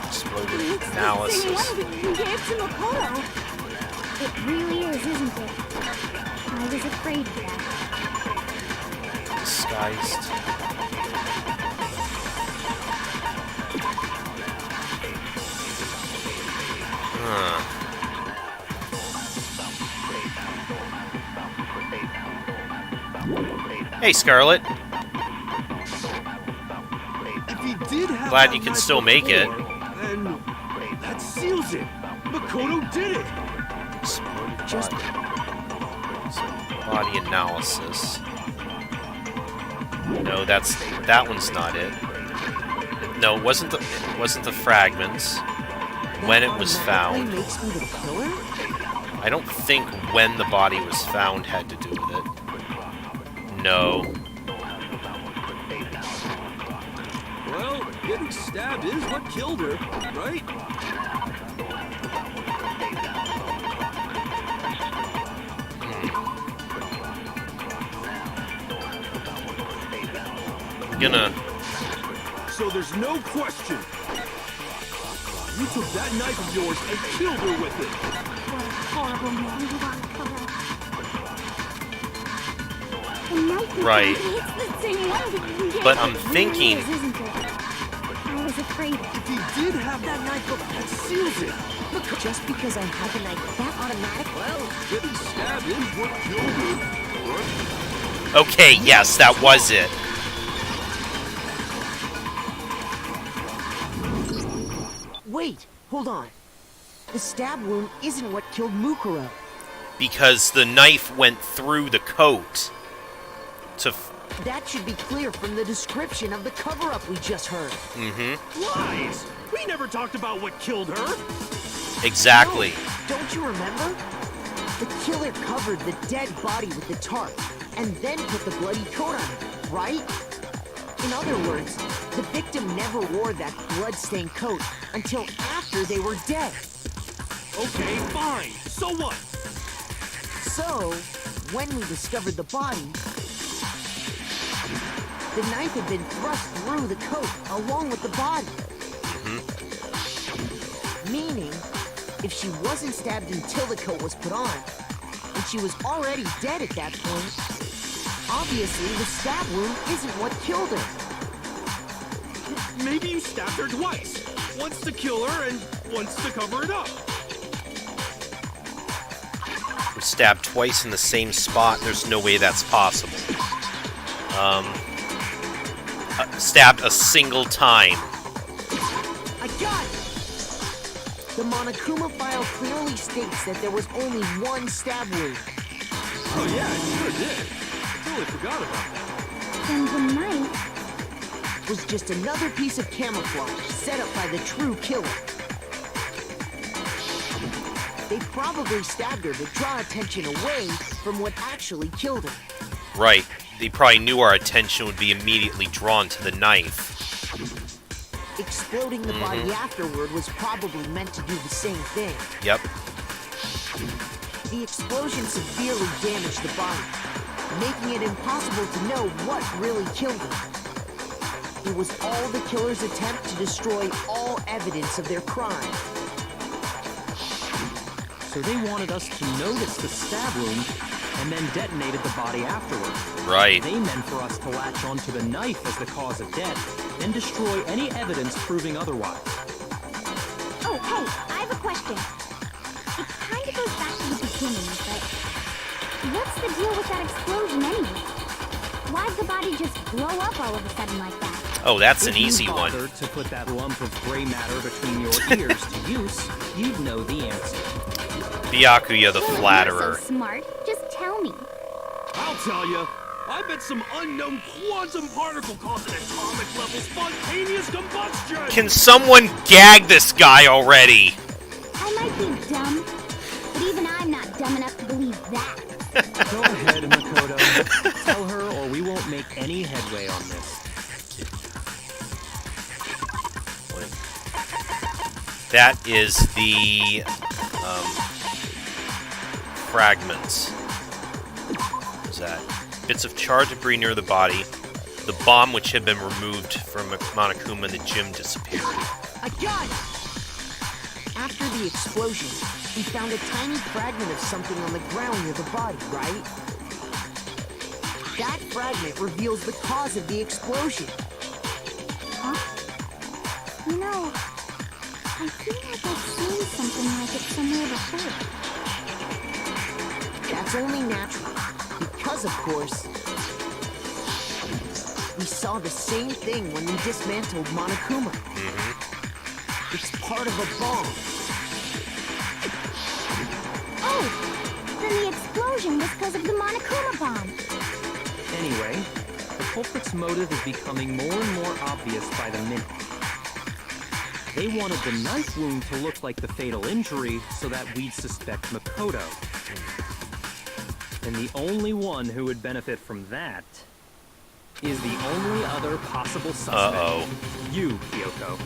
Exploded It's the analysis. same one we gave to Makoto. It really is, isn't it? I was afraid of that. Disguised. Hey, Scarlet. If he did have Glad that you can knife still make it. before, then that seals it. Makoto did it. Exploded Just- body analysis. No, that one's not it. No, it wasn't the fragments. When it was found. That makes me the killer? I don't think when the body was found had to do with it. No. Well, getting stabbed is what killed her, right? I'm gonna... So there's no question. You took that knife of yours and killed her with it. What a horrible man you are, Makoto. The knife we Right. found... It's the same one we gave But I'm It really thinking... is, isn't it? I was afraid of that. If he did have that knife before, that seals it. Just because I had the knife, that automatic? Well, getting stabbed is what killed her, right? Okay, yes, that was it. Wait, hold on. The stab wound isn't what killed Mukuro. Because the knife went through the coat. To... That should be clear from the description of the cover-up we just heard. Lies! We never talked about what killed her. Exactly. No, don't you remember? The killer covered the dead body with the tarp, and then put the bloody coat on it, right? In other words, the victim never wore that blood-stained coat until after they were dead. Okay, fine. So what? So, when we discovered the body, the knife had been thrust through the coat along with the body. Meaning, if she wasn't stabbed until the coat was put on, and she was already dead at that point, obviously the stab wound isn't what killed her. Maybe you stabbed her twice. Once to kill her and once to cover it up. Was stabbed twice in the same spot. There's no way that's possible. Stabbed a single time. I got it! The Monokuma file clearly states that there was only one stab wound. Oh yeah, it sure did. Totally forgot about that. Then the knife was just another piece of camouflage set up by the true killer. They probably stabbed her to draw attention away from what actually killed her. Right. They probably knew our attention would be immediately drawn to the knife. Exploding the body afterward was probably meant to do the same thing. Yep. The explosion severely damaged the body, making it impossible to know what really killed her. It was all the killer's attempt to destroy all evidence of their crime. So they wanted us to notice the stab wound and then detonated the body afterward. Right. They meant for us to latch onto the knife as the cause of death, then destroy any evidence proving otherwise. Oh, hey, I have a question. It kind of goes back to the beginning, but what's the deal with that explosion anyway? Why'd the body just blow up all of a sudden like that? Oh, that's an If you easy one. bothered to put that lump of gray matter between your ears to use, you'd know the answer. Byakuya the Well, Flatterer. You're so smart. Just tell me. I'll tell you. I bet some unknown quantum particle caused an atomic level spontaneous combustion! Can someone gag this guy already? I might be dumb, but even I'm not dumb enough to believe that. Go ahead, Makoto. Tell her or we won't make any headway on this. That is the fragments. What is that? Bits of charred debris near the body. The bomb which had been removed from Monokuma in the gym disappeared. I got it! After the explosion, we found a tiny fragment of something on the ground near the body, right? That fragment reveals the cause of the explosion. Huh? You know, I think I've seen something like it somewhere before. That's only natural, because of course, we saw the same thing when we dismantled Monokuma. It's part of a bomb. Oh! Then the explosion was because of the Monokuma bomb. Anyway, the culprit's motive is becoming more and more obvious by the minute. They wanted the knife wound to look like the fatal injury so that we'd suspect Makoto. And the only one who would benefit from that is the only other possible suspect. Uh-oh. You, Kyoko.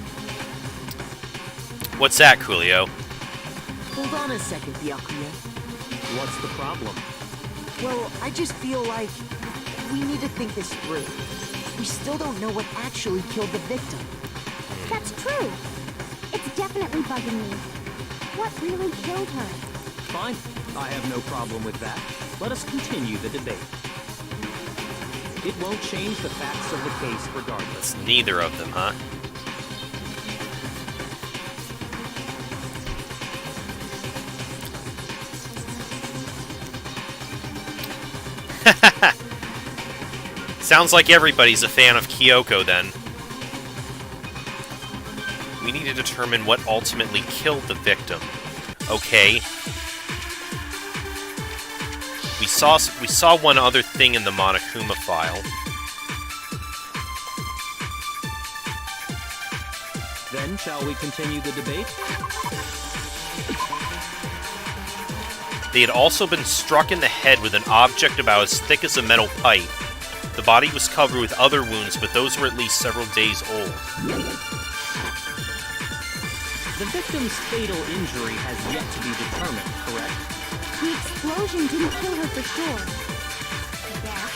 What's that, Coolio? Hold on a second, Byakuya. What's the problem? Well, I just feel like we need to think this through. We still don't know what actually killed the victim. That's true. It's definitely bugging me. What really killed her? Fine. I have no problem with that. Let us continue the debate. It won't change the facts of the case regardless. Neither of them, huh? Sounds like everybody's a fan of Kyoko, then. We need to determine what ultimately killed the victim. Okay. We saw one other thing in the Monokuma file. Then, shall we continue the debate? They had also been struck in the head with an object about as thick as a metal pipe. The body was covered with other wounds, but those were at least several days old. The victim's fatal injury has yet to be determined, correct? The explosion didn't kill her for sure. Yeah.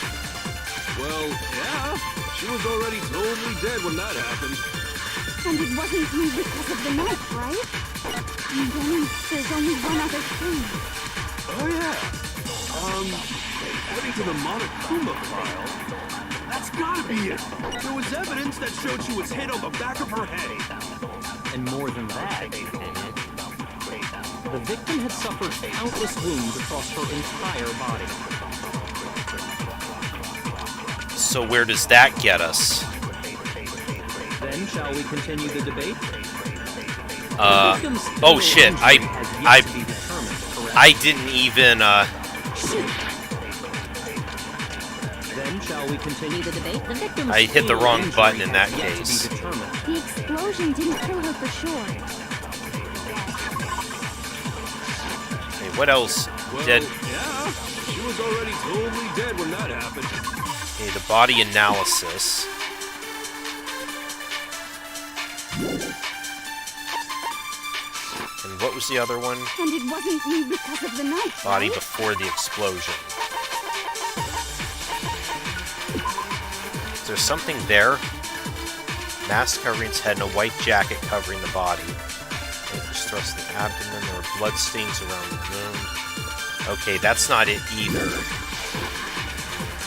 Well, yeah. She was already totally dead when that happened. And it wasn't you because of the knife, right? And then there's only one other thing. Oh, yeah. According to the Monokuma file, that's gotta be it. There was evidence that showed she was hit on the back of her head. And more than that, the victim had suffered countless wounds across her entire body. So where does that get us? Then, shall we continue the debate? Oh shit, I didn't even, Then, shall shall we continue the debate? The victim's I hit the wrong injury button in has that yet to be case. determined. The explosion didn't kill her for sure. Okay, what else? Well, Dead. yeah. She was already totally dead when that happened. Okay, the body analysis. And what was the other one? And it wasn't because of the knife, Body right? before the explosion. Is there something there? Mask covering its head and a white jacket covering the body. Just thrust in the abdomen. There were blood stains around the wound. Okay, that's not it either.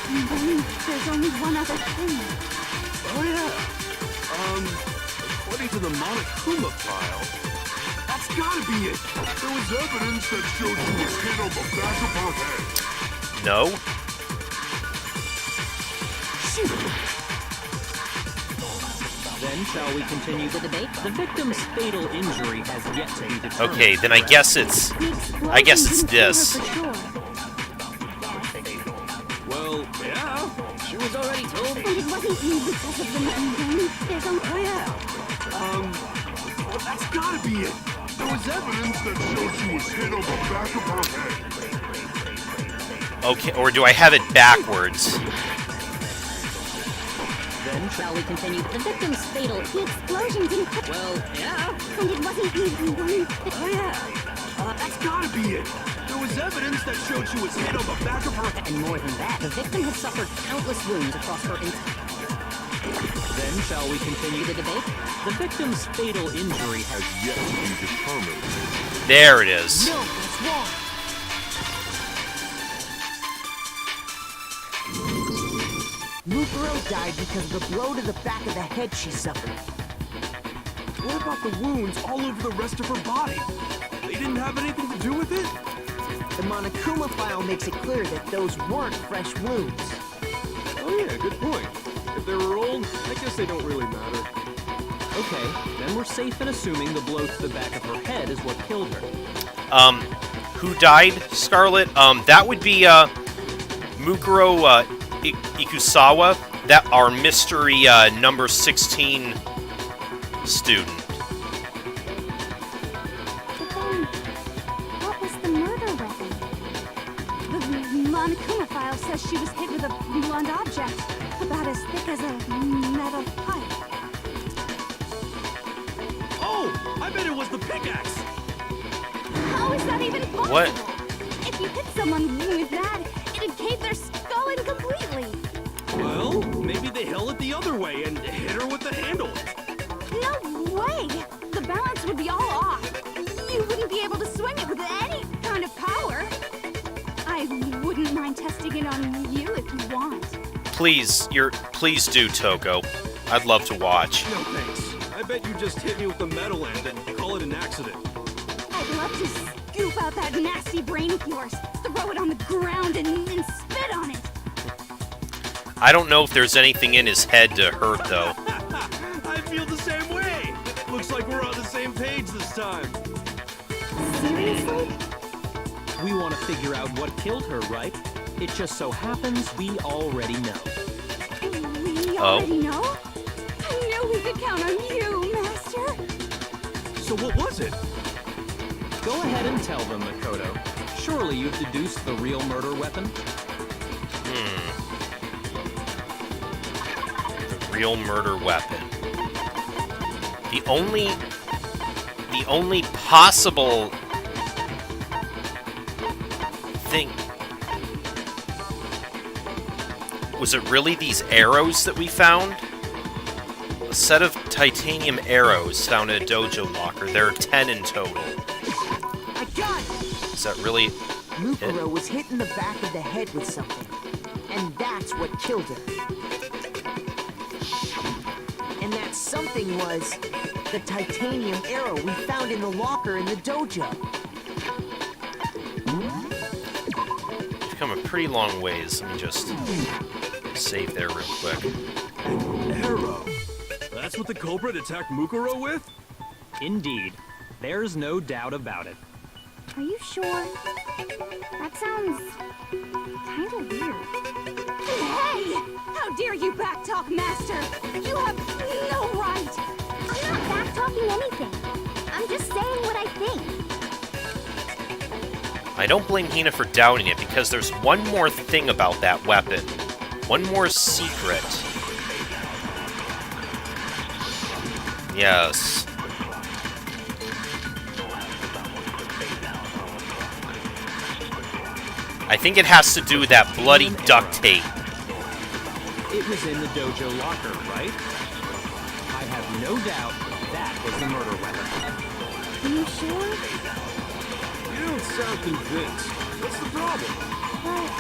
And then there's only one other thing. Oh, yeah. According to the Monokuma file, that's gotta be it. There was evidence that showed she was hit on the back of her head. No? Then shall we continue the debate? The victim's fatal injury has yet to be determined. Okay, then I guess it's... The explosion I guess it's didn't kill her this. for sure. Well, yeah. She was already told. And it wasn't because of the knife. There's only... Oh, yeah. Well, that's gotta be it. There was evidence that showed she was hit on the back of her head. Okay, or do I have it backwards? Then shall we continue? The victim's fatal. The explosion didn't kill... Well, yeah. And it wasn't even... Oh, yeah. That's gotta be it. There was evidence that showed she was hit on the back of her head. And more than that, the victim has suffered countless wounds across her entire... Then shall we continue the debate? The victim's fatal injury has Yet to be determined. There it is. No, that's wrong. Mukuro died because of the blow to the back of the head she suffered. What about the wounds all over the rest of her body? They didn't have anything to do with it? The Monokuma file makes it clear that those weren't fresh wounds. Oh yeah, good point. If they were old, I guess they don't really matter. Okay, then we're safe in assuming the blow to the back of her head is what killed her. Who died, Scarlet? That would be, Mukuro, Ikusawa, that our mystery, number 16 student. But then, what was the murder weapon? The Monokuma file says she was hit with a blunt object, about as thick as a metal pipe. Oh, I bet it was the pickaxe. How is that even possible? What? If you hit someone with that, it'd cave their skull in completely. Well, maybe they held it the other way and hit her with the handle. No way! The balance would be all off. You wouldn't be able to swing it with any kind of power. I wouldn't mind testing it on you if you want. Please do, Toko. I'd love to watch. No thanks. I bet you just hit me with the metal end and call it an accident. I'd love to scoop out that nasty brain of yours, throw it on the ground, and spit on it. I don't know if there's anything in his head to hurt, though. I feel the same way. Looks like we're on the same page this time. Seriously? We want to figure out what killed her, right? It just so happens we already know. We already know? I knew we could count on you, Master. So what was it? Go ahead and tell them, Makoto. Surely you've deduced the real murder weapon? The real murder weapon. The only possible thing... Was it really these arrows that we found? A set of titanium arrows found in a dojo locker. There are 10 in total. I got it! Is that really... Mukuro was hit in the back of the head with something, and that's what killed her. And that something was the titanium arrow we found in the locker in the dojo. We've come a pretty long ways. Let me just save there real quick. Arrow. That's what the culprit attacked Mukuro with? Indeed. There's no doubt about it. Are you sure? That sounds kind of weird. Hey! How dare you backtalk, Master! You have no right! I'm not back-talking anything. I'm just saying what I think. I don't blame Hina for doubting it, because there's one more thing about that weapon. One more secret. Yes. I think it has to do with that bloody duct tape. It was in the dojo locker, right? I have no doubt that was the murder weapon. Are you sure? You don't sound convinced. What's the problem? But,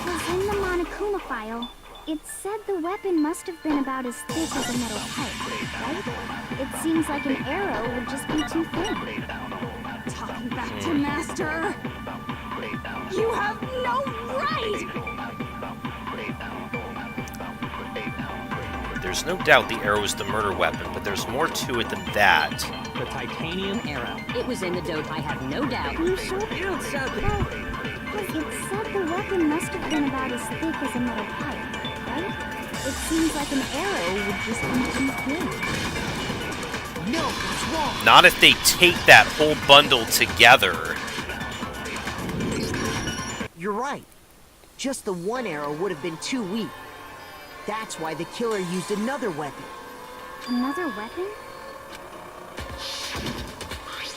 was in the Monokuma file. It said the weapon must have been about as thick as a metal pipe, right? It seems like an arrow would just be too thin. Talking back to Master! You have no right! There's no doubt the arrow is the murder weapon, but there's more to it than that. The titanium arrow. It was in the dojo, I have no doubt. Are you sure? You don't sound Because it said the weapon must have been about as thick as a metal pipe, right? It seems like an arrow would just be too thin. No, it's wrong. Not if they take that whole bundle together. You're right. Just the one arrow would have been too weak. That's why the killer used another weapon. Another weapon?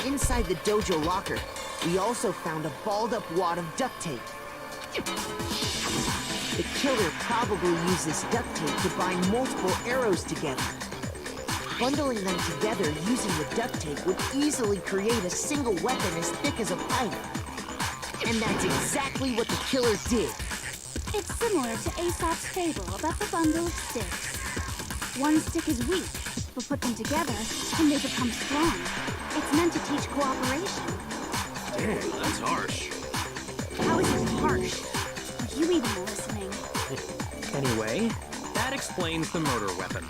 Inside the dojo locker, we also found a balled-up wad of duct tape. The killer probably used this duct tape to bind multiple arrows together. Bundling them together using the duct tape would easily create a single weapon as thick as a pipe. And that's exactly what the killer did. It's similar to Aesop's fable about the bundle of sticks. One stick is weak, but put them together and they become strong. It's meant to teach cooperation. Damn, that's harsh. How is it harsh? Are you even listening? Anyway, that explains the murder weapon.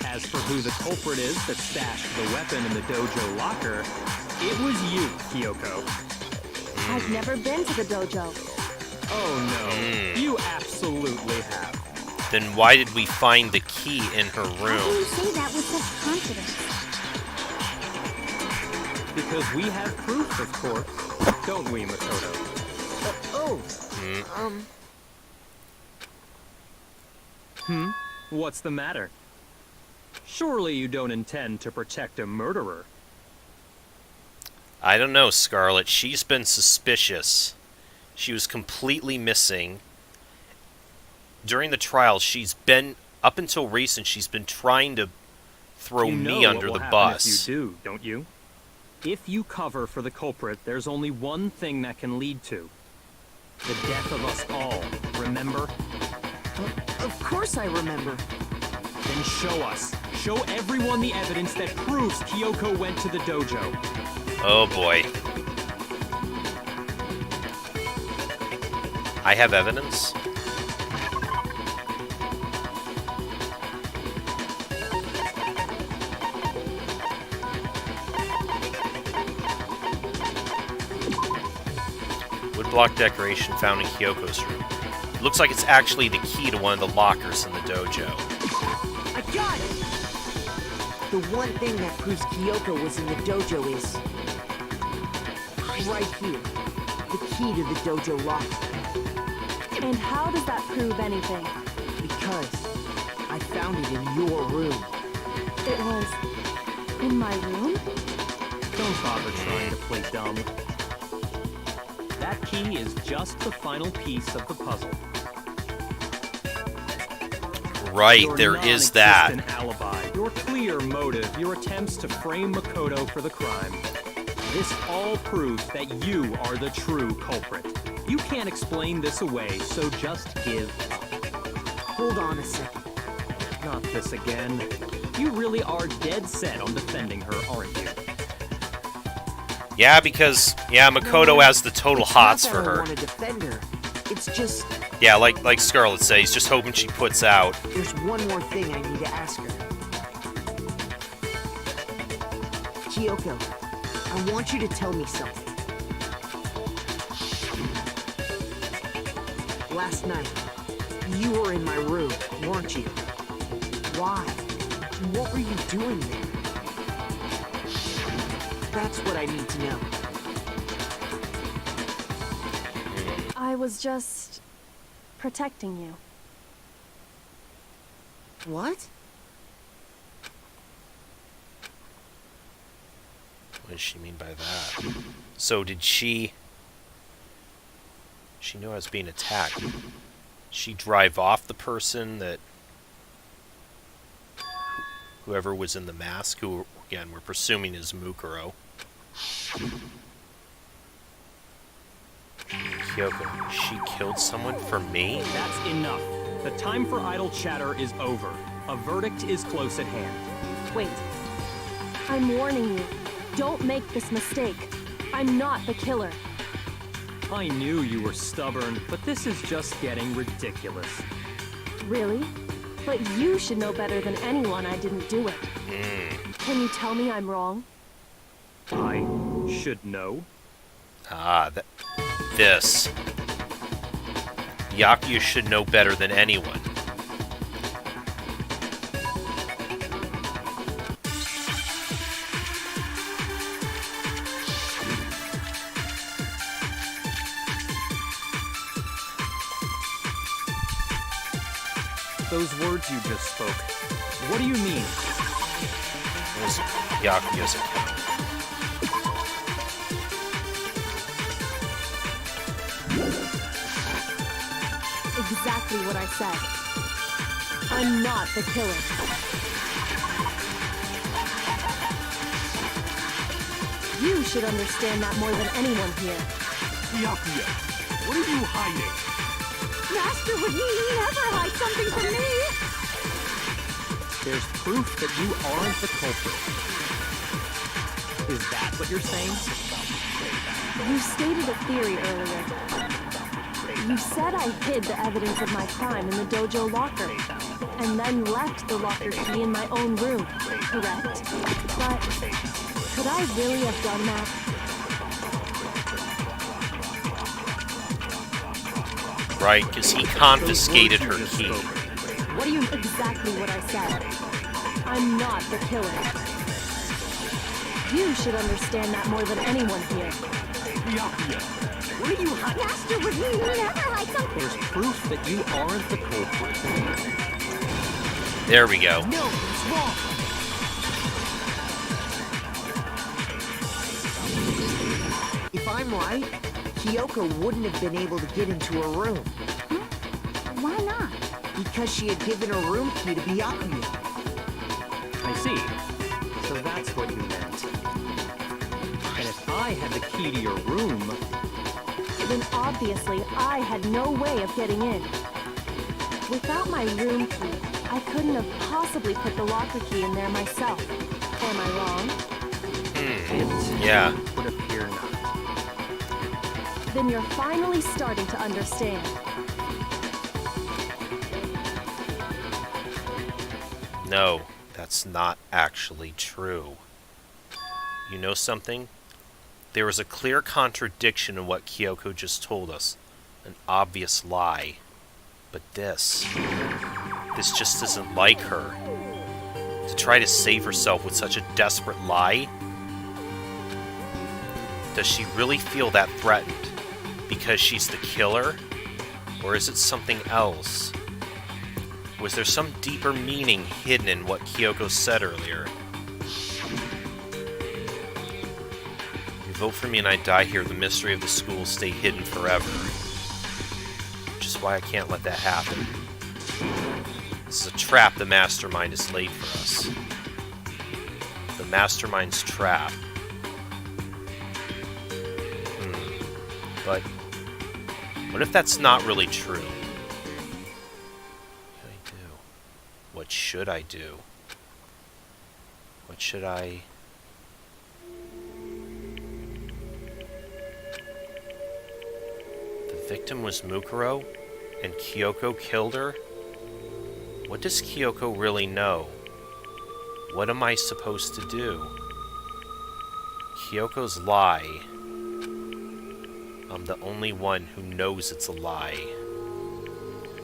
As for who the culprit is that stashed the weapon in the dojo locker, it was you, Kyoko. I've never been to the dojo. Oh no, you absolutely have. Then why did we find the key in her How do you room? say that with such confidence? Because we have proof, of course. Don't we, Makoto? What's the matter? Surely you don't intend to protect a murderer. I don't know, Scarlet. She's been suspicious. She was completely missing. During the trial, she's been, up until recent, she's been trying to throw You know me what under will the happen bus. If you do, don't you? If you cover for the culprit, there's only one thing that can lead to. The death of us all, remember? Of course I remember. Then show us. Show everyone the evidence that proves Kyoko went to the dojo. Oh boy. I have evidence? Woodblock decoration found in Kyoko's room. It looks like it's actually the key to one of the lockers in the dojo. I got it! The one thing that proves Kyoko was in the dojo is... right here. The key to the dojo locker. And how does that prove anything? Because I found it in your room. It was in my room? Don't bother trying to play dumb. That key is just the final piece of the puzzle. Right, Your there is that. non-existent alibi, your clear motive, your attempts to frame Makoto for the crime. This all proves that you are the true culprit. You can't explain this away, so just give up. Hold on a second. Not this again. You really are dead set on defending her, aren't you? Yeah, because, yeah, Makoto has the total hots for Not that I her. want to defend her. It's just... Yeah, like Scarlet said, he's just hoping she puts out. there's one more thing I need to ask her. Kyoko, I want you to tell me something. Last night, You were in my room, weren't you? Why? What were you doing there? That's what I need to know. I was just protecting you. What? What does she mean by that? So did she... She knew I was being attacked. She drive off the person that... Whoever was in the mask, who, again, we're presuming is Mukuro. Kyoko, she killed someone for me? That's enough. The time for idle chatter is over. A verdict is close at hand. Wait. I'm warning you. Don't make this mistake. I'm not the killer. I knew you were stubborn, but this is just getting ridiculous. Really? But you should know better than anyone I didn't do it. Can you tell me I'm wrong? I should know. This. Yakuya should know better than anyone. Those words you just spoke, what do you mean? It was Yakuya's account. Exactly what I said. I'm not the killer. You should understand that more than anyone here. Yakuya, what are you hiding? Master would never hide something from me! There's proof that you aren't the culprit. Is that what you're saying? You stated a theory earlier. You said I hid the evidence of my crime in the dojo locker, and then left the locker key in my own room, correct? But could I really have done that? Right, because he confiscated her key. What do you... Exactly what I said. I'm not the killer. You should understand that more than anyone here. Yakuya, what are you hiding? Master would never hide something! There's proof that you aren't the culprit. There we go. No, it's wrong. If I'm right, Kyoko wouldn't have been able to get into her room. Why not? Because she had given her room key to Byakuya. I see. So that's what you meant. And if I had the key to your room... Then obviously I had no way of getting in. Without my room key, I couldn't have possibly put the locker key in there myself. Am I wrong? Yeah. would appear not. Then you're finally starting to understand. No, that's not actually true. You know something? There was a clear contradiction in what Kyoko just told us. An obvious lie. But this just isn't like her. To try to save herself with such a desperate lie? Does she really feel that threatened? Because she's the killer? Or is it something else? Was there some deeper meaning hidden in what Kyoko said earlier? You vote for me and I die here, the mystery of the school will stay hidden forever. Which is why I can't let that happen. This is a trap the Mastermind has laid for us. The Mastermind's trap. But what if that's not really true? What should I do? What should I... The victim was Mukuro, and Kyoko killed her? What does Kyoko really know? What am I supposed to do? Kyoko's lie. I'm the only one who knows it's a lie.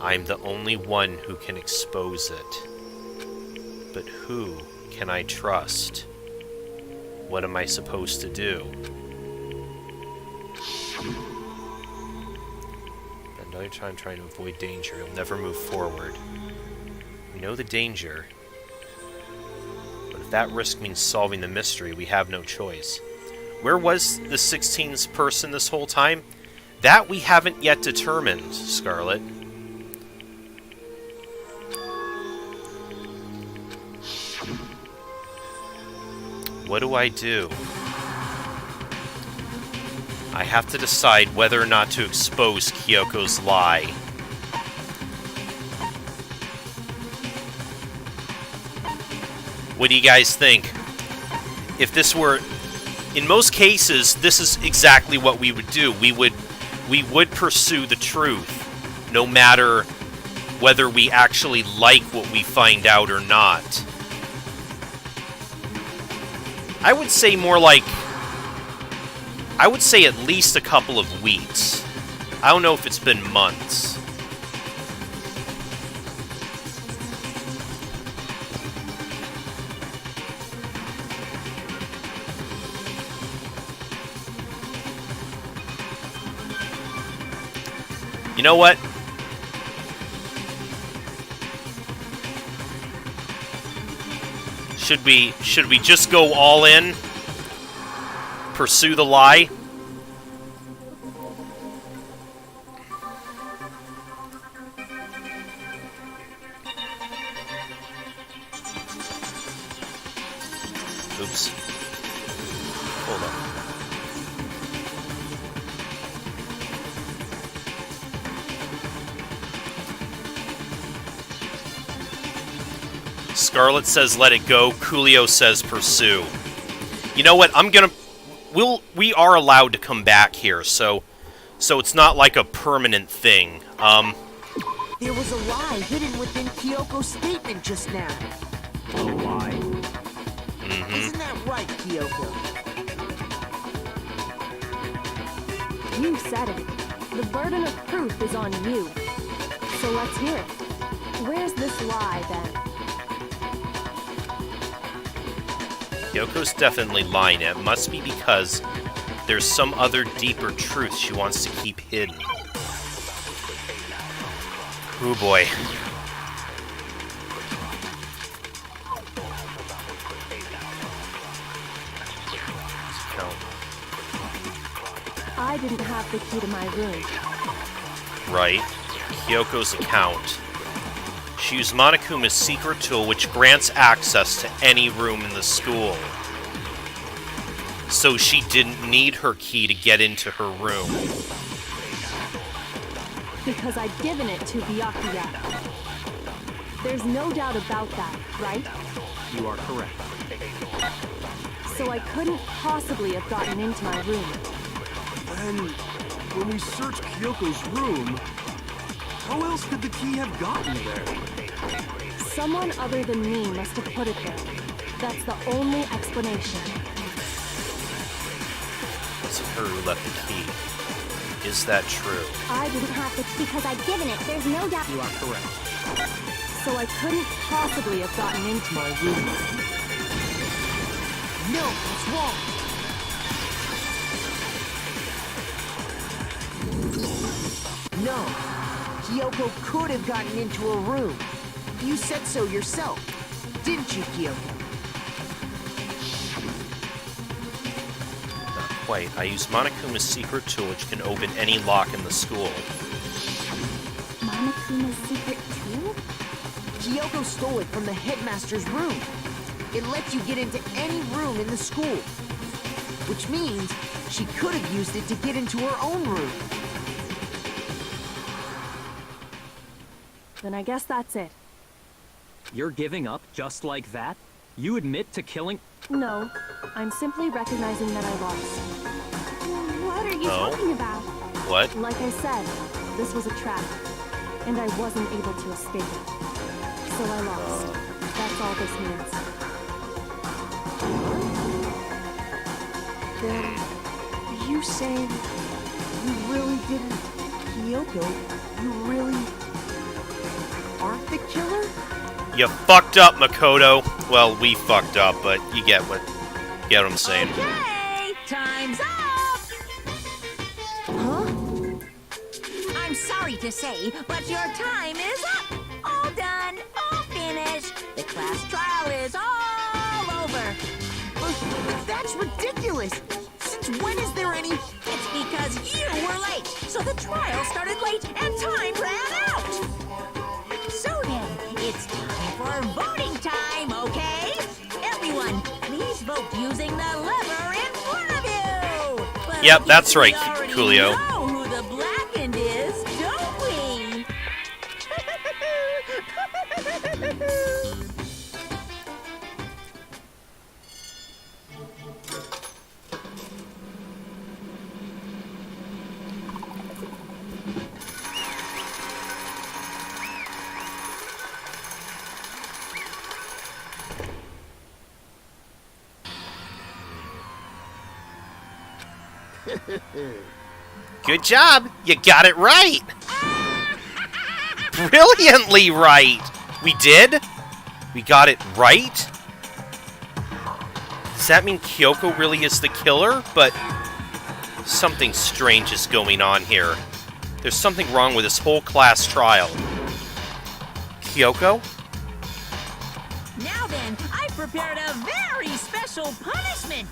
I'm the only one who can expose it. But who can I trust? What am I supposed to do? Another time trying to avoid danger. You'll never move forward. We know the danger. But if that risk means solving the mystery, we have no choice. Where was the 16th person this whole time? That we haven't yet determined, Scarlet. What do I do? I have to decide whether or not to expose Kyoko's lie. What do you guys think? If this were... In most cases, this is exactly what we would do. We would pursue the truth, no matter whether we actually like what we find out or not. I would say more like... I would say at least a couple of weeks. I don't know if it's been months. You know what? Should we just go all in? Pursue the lie? Oops. Hold on. Scarlet says let it go. Coolio says pursue. You know what? We are allowed to come back here, so it's not like a permanent thing. There was a lie hidden within Kyoko's statement just now. A lie? Mm-hmm. Isn't that right, Kyoko? You said it. The burden of proof is on you. So let's hear it. Where's this lie, then? Kyoko's definitely lying. It must be because there's some other deeper truth she wants to keep hidden. Oh boy. I didn't have the key to my room. Right. Kyoko's account. She used Monokuma's secret tool, which grants access to any room in the school. So she didn't need her key to get into her room. Because I'd given it to Byakuya. There's no doubt about that, right? You are correct. So I couldn't possibly have gotten into my room. And when we searched Kyoko's room, how else could the key have gotten there? Someone other than me must have put it there. That's the only explanation. Was it her who left the key? Is that true? I didn't have to because I'd given it. There's no doubt. You are correct. So I couldn't possibly have gotten into my room. No, it's wrong. No, Kyoko could have gotten into her room. You said so yourself, didn't you, Kyoko? Not quite. I used Monokuma's secret tool, which can open any lock in the school. Monokuma's secret tool? Kyoko stole it from the headmaster's room. It lets you get into any room in the school. Which means she could have used it to get into her own room. Then I guess that's it. You're giving up just like that? You admit to killing... No, I'm simply recognizing that I lost. What are you Oh. talking about? What? Like I said, this was a trap, and I wasn't able to escape it. So I lost. That's all this means. Then, are you saying you really didn't... Kyoko, you really aren't the killer? You fucked up, Makoto. Well, we fucked up, but you get what I'm saying. Okay, time's up! Huh? I'm sorry to say, but your time is up! All done, all finished. The class trial is all over. That's ridiculous! Since when is there any... It's because you were late, so the trial started late and time ran out. So then, it's time for voting time, okay? Everyone, please vote using the lever in front of you. But Yep, that's we right, already Coolio. know who the blackened is, don't we? Good job. You got it right. Brilliantly right. We did? We got it right? Does that mean Kyoko really is the killer? But something strange is going on here. There's something wrong with this whole class trial. Kyoko? Now then, I prepared a very special punishment.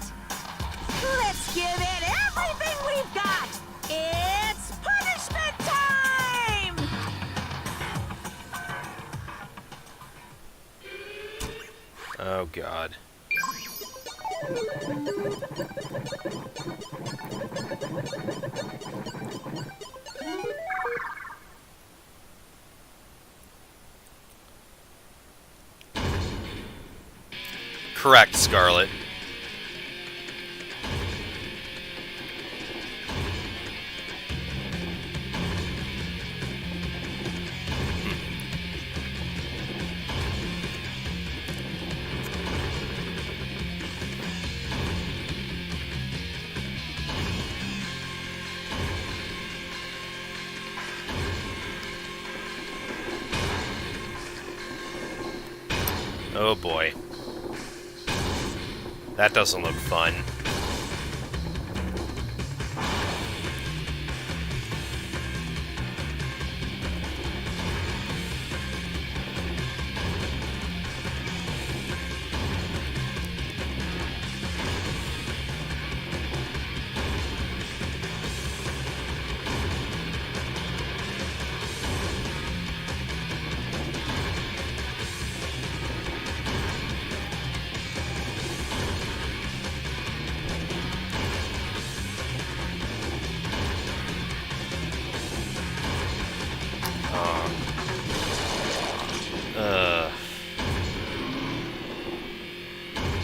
Let's give it everything we've got. It's punishment time! Oh, God. Correct, Scarlet. Oh boy. That doesn't look fun.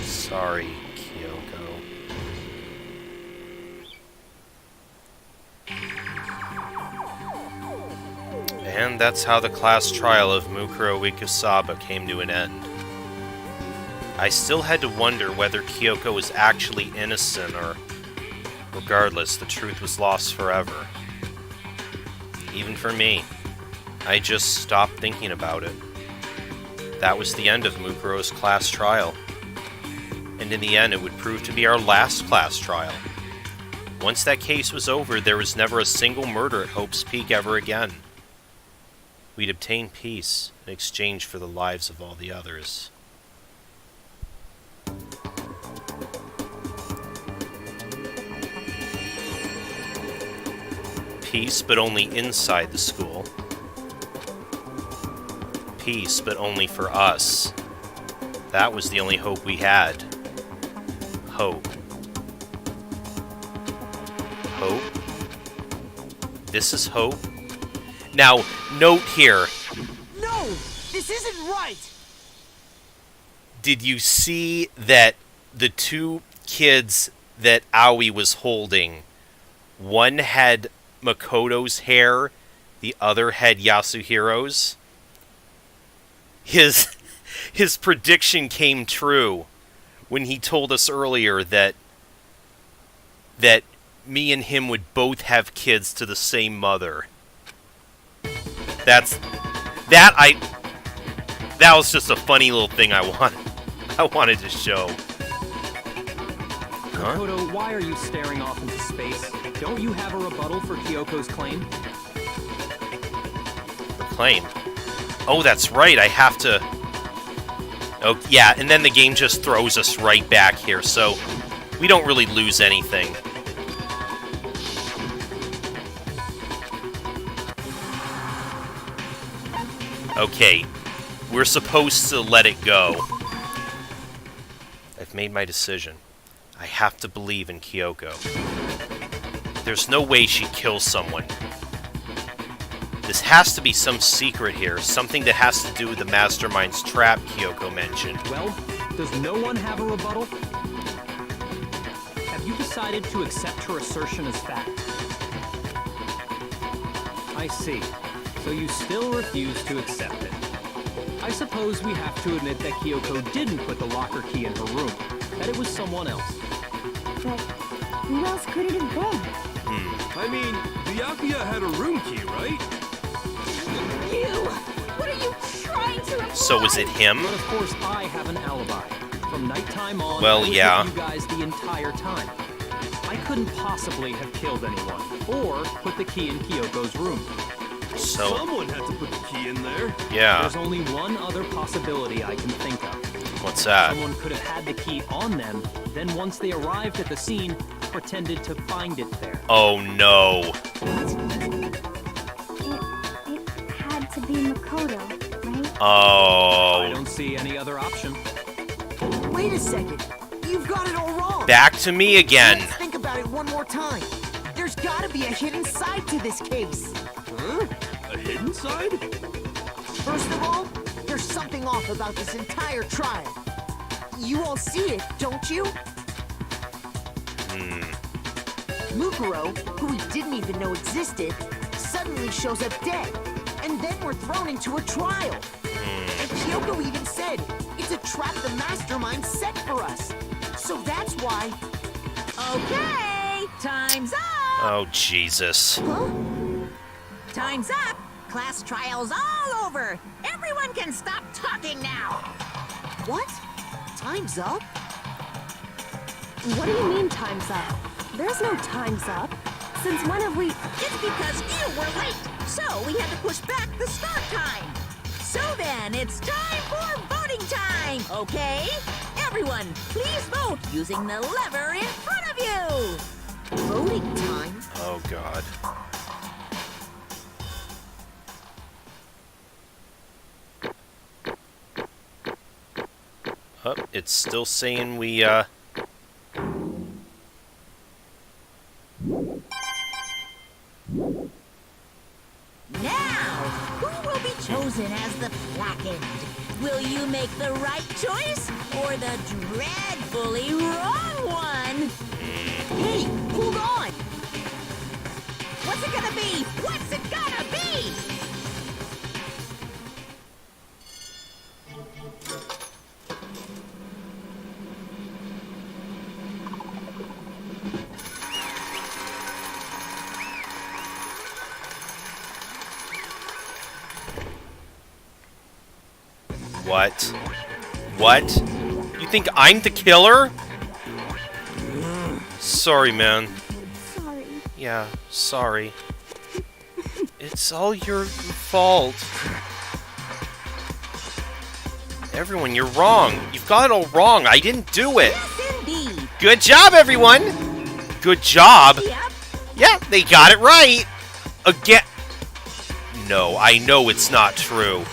Sorry, Kyoko. And that's how the class trial of Mukuro Ikusaba came to an end. I still had to wonder whether Kyoko was actually innocent, or regardless, the truth was lost forever. Even for me, I just stopped thinking about it. That was the end of Mukuro's class trial. And in the end, it would prove to be our last class trial. Once that case was over, there was never a single murder at Hope's Peak ever again. We'd obtain peace in exchange for the lives of all the others. Peace, but only inside the school. Peace, but only for us. That was the only hope we had. Hope. Hope? This is hope? Now, note here. No! This isn't right! Did you see that the two kids that Aoi was holding, one had Makoto's hair, the other had Yasuhiro's? His prediction came true when he told us earlier that me and him would both have kids to the same mother. That's That was just a funny little thing I wanted to show. Huh? Makoto, why are you staring off into space? Don't you have a rebuttal for Kyoko's claim? Claim. Oh, that's right. I have to. Oh, yeah, and then the game just throws us right back here, so we don't really lose anything. Okay, we're supposed to let it go. I've made my decision. I have to believe in Kyoko. There's no way she'd kill someone. This has to be some secret here, something that has to do with the Mastermind's trap Kyoko mentioned. Well, does no one have a rebuttal? Have you decided to accept her assertion as fact? I see. So you still refuse to accept it. I suppose we have to admit that Kyoko didn't put the locker key in her room, that it was someone else. But who else could it have been? I mean, Byakuya had a room key, right? You! What are you trying to imply? So is it him? But of course I have an alibi. From nighttime on, Well, I was yeah. with you guys the entire time. I couldn't possibly have killed anyone, or put the key in Kyoko's room. So, Someone had to put the key in there. yeah. There's only one other possibility I can think of. What's that? Someone could have had the key on them, then once they arrived at the scene, pretended to find it there. Oh no. It had to be Makoto, right? I Oh. don't see any other option. Wait a second. You've got it all wrong. Back to me again. Let's think about it one more time. There's gotta be a hidden side to this case. Huh? A hidden side? First of all, there's something off about this entire trial. You all see it, don't you? Mukuro, who we didn't even know existed, suddenly shows up dead. And then we're thrown into a trial. And Kyoko even said, it's a trap the Mastermind set for us. So that's why... Okay, time's up. Oh, Jesus. Time's up. Class trial's all over. Everyone can stop talking now. What? Time's up? What do you mean time's up? There's no time's up. Since when have we... It's because you were late, so we had to push back the start time. So then, it's time for voting time, okay? Everyone, please vote using the lever in front of you. Voting time? Oh, God. Oh, it's still saying we, Now, who will be chosen as the blackened? Will you make the right choice or the dreadfully wrong one? Hey, hold on! What's it gonna be? What's it gonna be? what? What? You think I'm the killer? Sorry, man. Sorry. Yeah, sorry. It's all your fault. Everyone, you're wrong. You've got it all wrong. I didn't do it. Yes, indeed. Good job, everyone! Good job! Yep. Yeah, they got it right! Again. No, I know it's not true.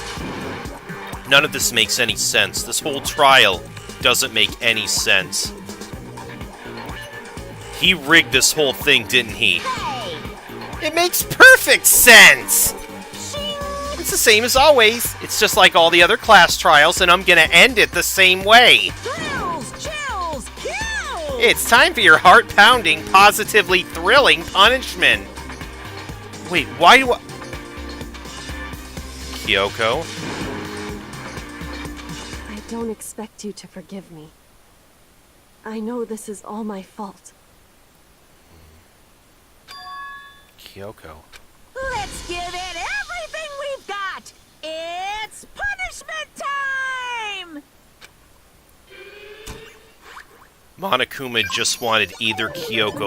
None of this makes any sense. This whole trial doesn't make any sense. He rigged this whole thing, didn't he? Hey. It makes perfect sense! It's the same as always. It's just like all the other class trials, and I'm gonna end it the same way. Thrills, chills, kills. It's time for your heart-pounding, positively thrilling punishment. Wait, why do I... Kyoko? I don't expect you to forgive me. I know this is all my fault. Kyoko. Let's give it everything we've got. Monokuma just wanted either Kyoko